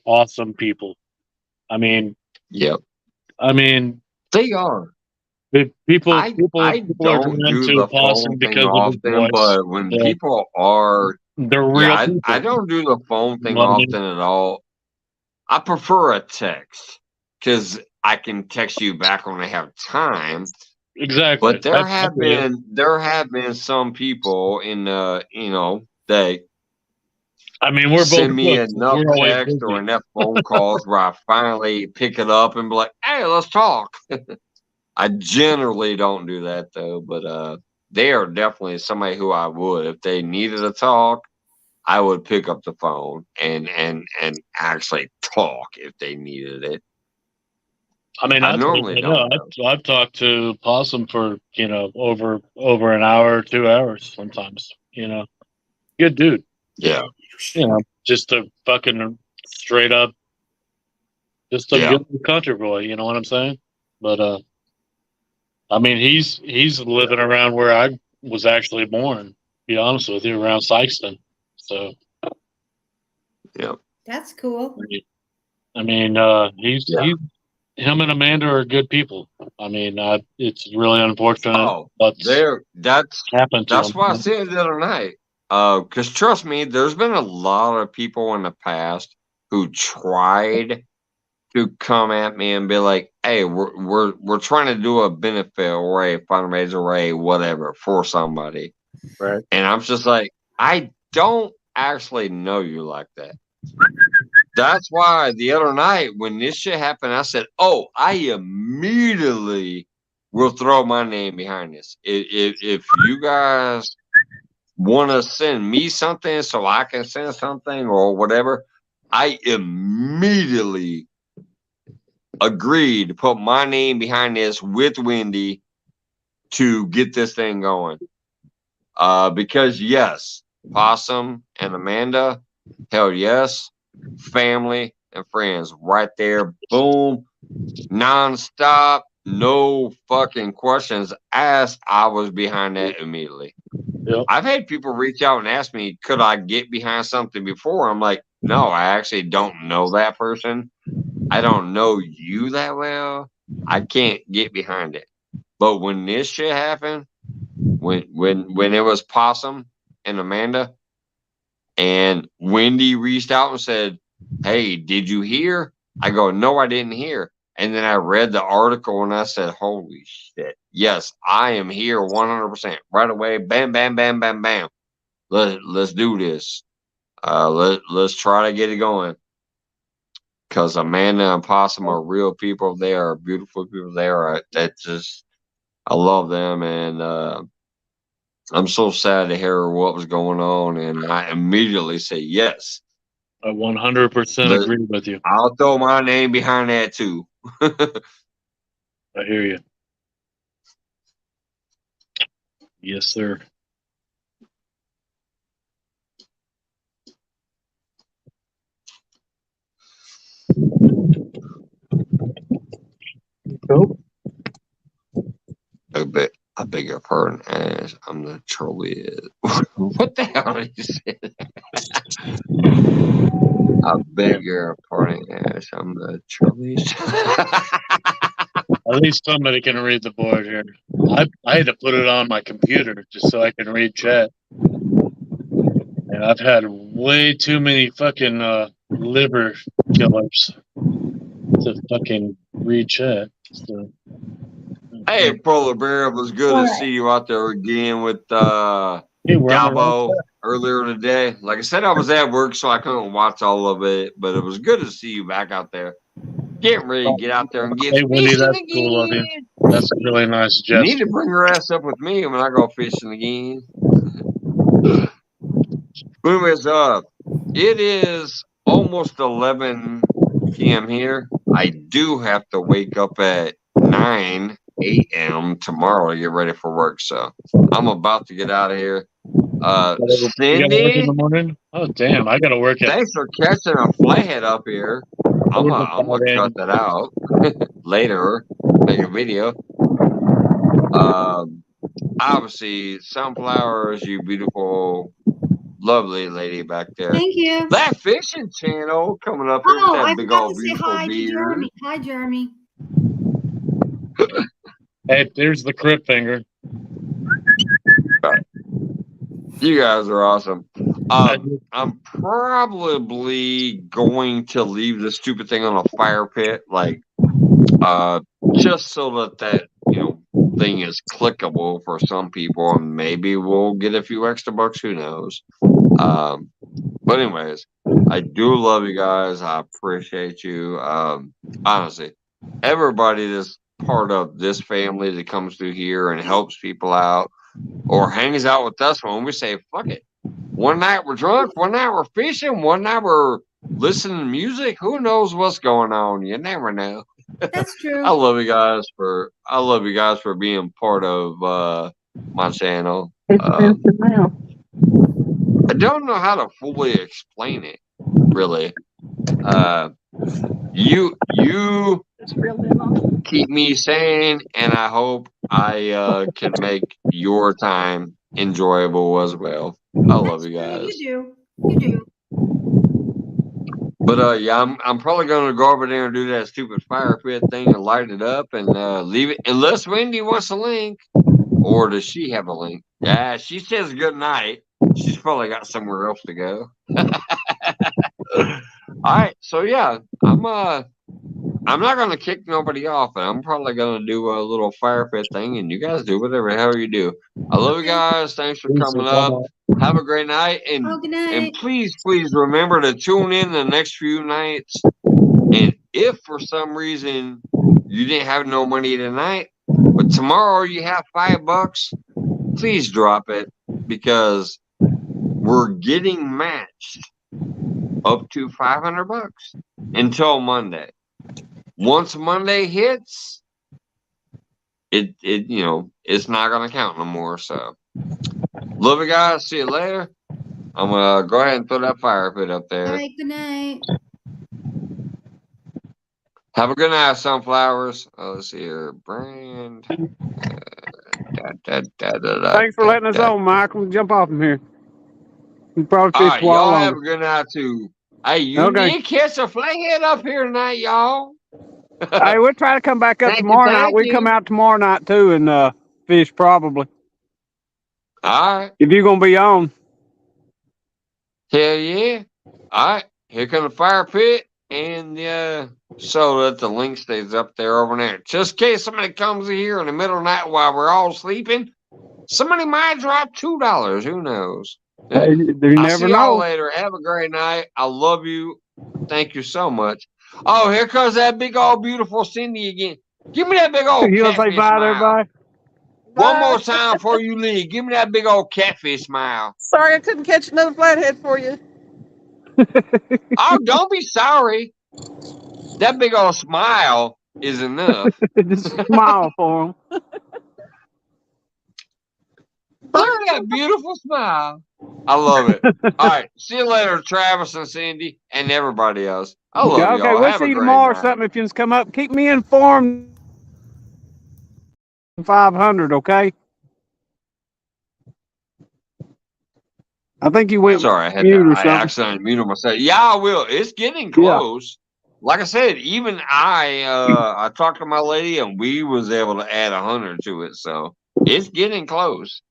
awesome people. I mean, yep. I mean, they are. People I don't do the phone thing often, but when people are, they're real. Yeah, I don't do the phone thing often at all. I prefer a text because I can text you back when I have time. Exactly. But there have been some people in you know, they we're send both me enough text or enough phone calls where I finally pick it up and be like, hey, let's talk. I generally don't do that though, but they are definitely somebody who I would, if they needed to talk, I would pick up the phone and actually talk if they needed it. I mean, I normally don't. I've talked to Possum for over an hour, 2 hours sometimes. Good dude. Yeah. Just a fucking straight up, just a good country boy. You know what I'm saying? But I mean, he's living around where I was actually born. To be honest with you, around Sykeston. So. Yeah. That's cool. I mean, him and Amanda are good people. I mean, it's really unfortunate. Oh, that's happened to that's them. why I said the other night. Because trust me, there's been a lot of people in the past who tried to come at me and be like, "Hey, we're trying to do a benefit or a fundraiser or a whatever for somebody," right? And I'm just like, I don't actually know you like that. That's why the other night when this shit happened, I said, "Oh, I immediately will throw my name behind this. If you guys want to send me something so I can send something or whatever, I immediately agreed to put my name behind this with Wendy to get this thing going. Because yes, Possum and Amanda, hell yes, family, and friends right there. Boom. Nonstop. No fucking questions asked. I was behind that immediately. Yep. I've had people reach out and ask me, could I get behind something before? I'm like, no, I actually don't know that person. I don't know you that well. I can't get behind it. But when this shit happened, when it was Possum and Amanda, and Wendy reached out and said, hey, did you hear? I go, no, I didn't hear. And then I read the article and I said, holy shit. Yes, I am here 100%. Right away, bam, bam, bam, bam, bam. Let's do this. Let's try to get it going. Because Amanda and Possum are real people. They are beautiful people. They are I love them, and I'm so sad to hear what was going on, and I immediately say yes. I 100% agree with you. I'll throw my name behind that too. I hear you. Yes, sir. Cool. I beg your pardon, as I'm the trolley. What the hell did you say? I beg your pardon, as I'm the trolley. At least somebody can read the board here. I had to put it on my computer just so I can read chat. And I've had way too many fucking liver killers to fucking read chat. So. Hey, Polar Bear, it was good to see you out there again with Galbo earlier today. Like I said, I was at work, so I couldn't watch all of it, but it was good to see you back out there. Getting ready to get out there and get Wendy, fishing that's again. cool of you. That's a really nice gesture. You need to bring your ass up with me when I go fishing again. But anyways, it is almost 11 p.m. here. I do have to wake up at 9 a.m. tomorrow to get ready for work, so I'm about to get out of here. Cindy, in the morning? Oh damn! I gotta work at. Thanks for catching a flathead up here. I'm gonna cut that out later. Make a video. Obviously, sunflowers, you beautiful, lovely lady back there. Thank you. That fishing channel coming up here with that I big forgot old to say beautiful hi to beard. Jeremy. Hi, Jeremy. Hey, there's the crypt finger. You guys are awesome. I'm probably going to leave the stupid thing on a fire pit, like, just so that thing is clickable for some people, and maybe we'll get a few extra bucks. Who knows? But anyways, I do love you guys. I appreciate you. Honestly, everybody that's part of this family that comes through here and helps people out or hangs out with us when we say, fuck it. One night we're drunk, one night we're fishing, one night we're listening to music. Who knows what's going on? You never know. That's true. I love you guys for being part of my channel. I don't know how to fully explain it, really. You keep me sane, and I hope I can make your time enjoyable as well. I love you guys. You do. But yeah, I'm probably gonna go over there and do that stupid fire pit thing and light it up and leave it, unless Wendy wants a link, or does she have a link? Yeah, she says good night. She's probably got somewhere else to go. All right, so yeah, I'm not gonna kick nobody off, and I'm probably gonna do a little fire pit thing, and you guys do whatever the hell you do. I love you guys. Thanks for coming up. Have a great night, and please remember to tune in the next few nights. And if for some reason you didn't have no money tonight, but tomorrow you have $5, please drop it, because we're getting matched up to $500 until Monday. Once Monday hits, it's not gonna count no more. So, love you guys. See you later. I'm gonna go ahead and throw that fire pit up All there. right, good night. Have a good night, sunflowers. Let's see here. Brand. Thanks for letting us on, Michael. Jump off from here. You probably All fish right, a while y'all have a longer. good night too. Hey, you Okay. need to catch a flathead up here tonight, y'all. Hey, we'll try to come back up tomorrow night. We come out tomorrow night too and fish probably. All right. If you're gonna be on. Hell yeah. All right. Here comes the fire pit and so that the link stays up there over there. Just in case somebody comes here in the middle of the night while we're all sleeping, somebody might drop $2. Who knows? Hey, you I'll never see y'all know. later. Have a great night. I love you. Thank you so much. Oh, here comes that big old beautiful Cindy again. Give me that big old You gonna say catfish bye to smile. everybody? One Bye. more time before you leave. Give me that big old catfish smile. Sorry I couldn't catch another flathead for you. Oh, don't be sorry. That big old smile is enough. Just smile for him. Look at that beautiful smile. I love it. All right. See you later, Travis and Cindy and everybody else. I love Okay, y'all. we'll Have see a you great tomorrow or night. something if you just come up. Keep me informed. 500, okay? I think you went Sorry, mute or I something. accidentally muted myself. Yeah, I will. It's getting Yeah. close. Like I said, even I talked to my lady and we was able to add 100 to it, so it's getting close.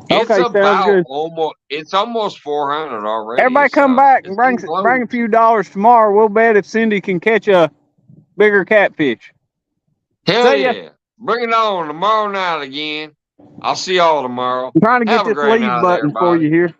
It's Okay, sounds about good. almost 400 already. Everybody come So back it's and bring getting close. a few dollars tomorrow. We'll bet if Cindy can catch a bigger catfish. Hell See ya. yeah. Bring it on tomorrow night again. I'll see y'all tomorrow. I'm trying to get Have a this great leave night, button for everybody. you here.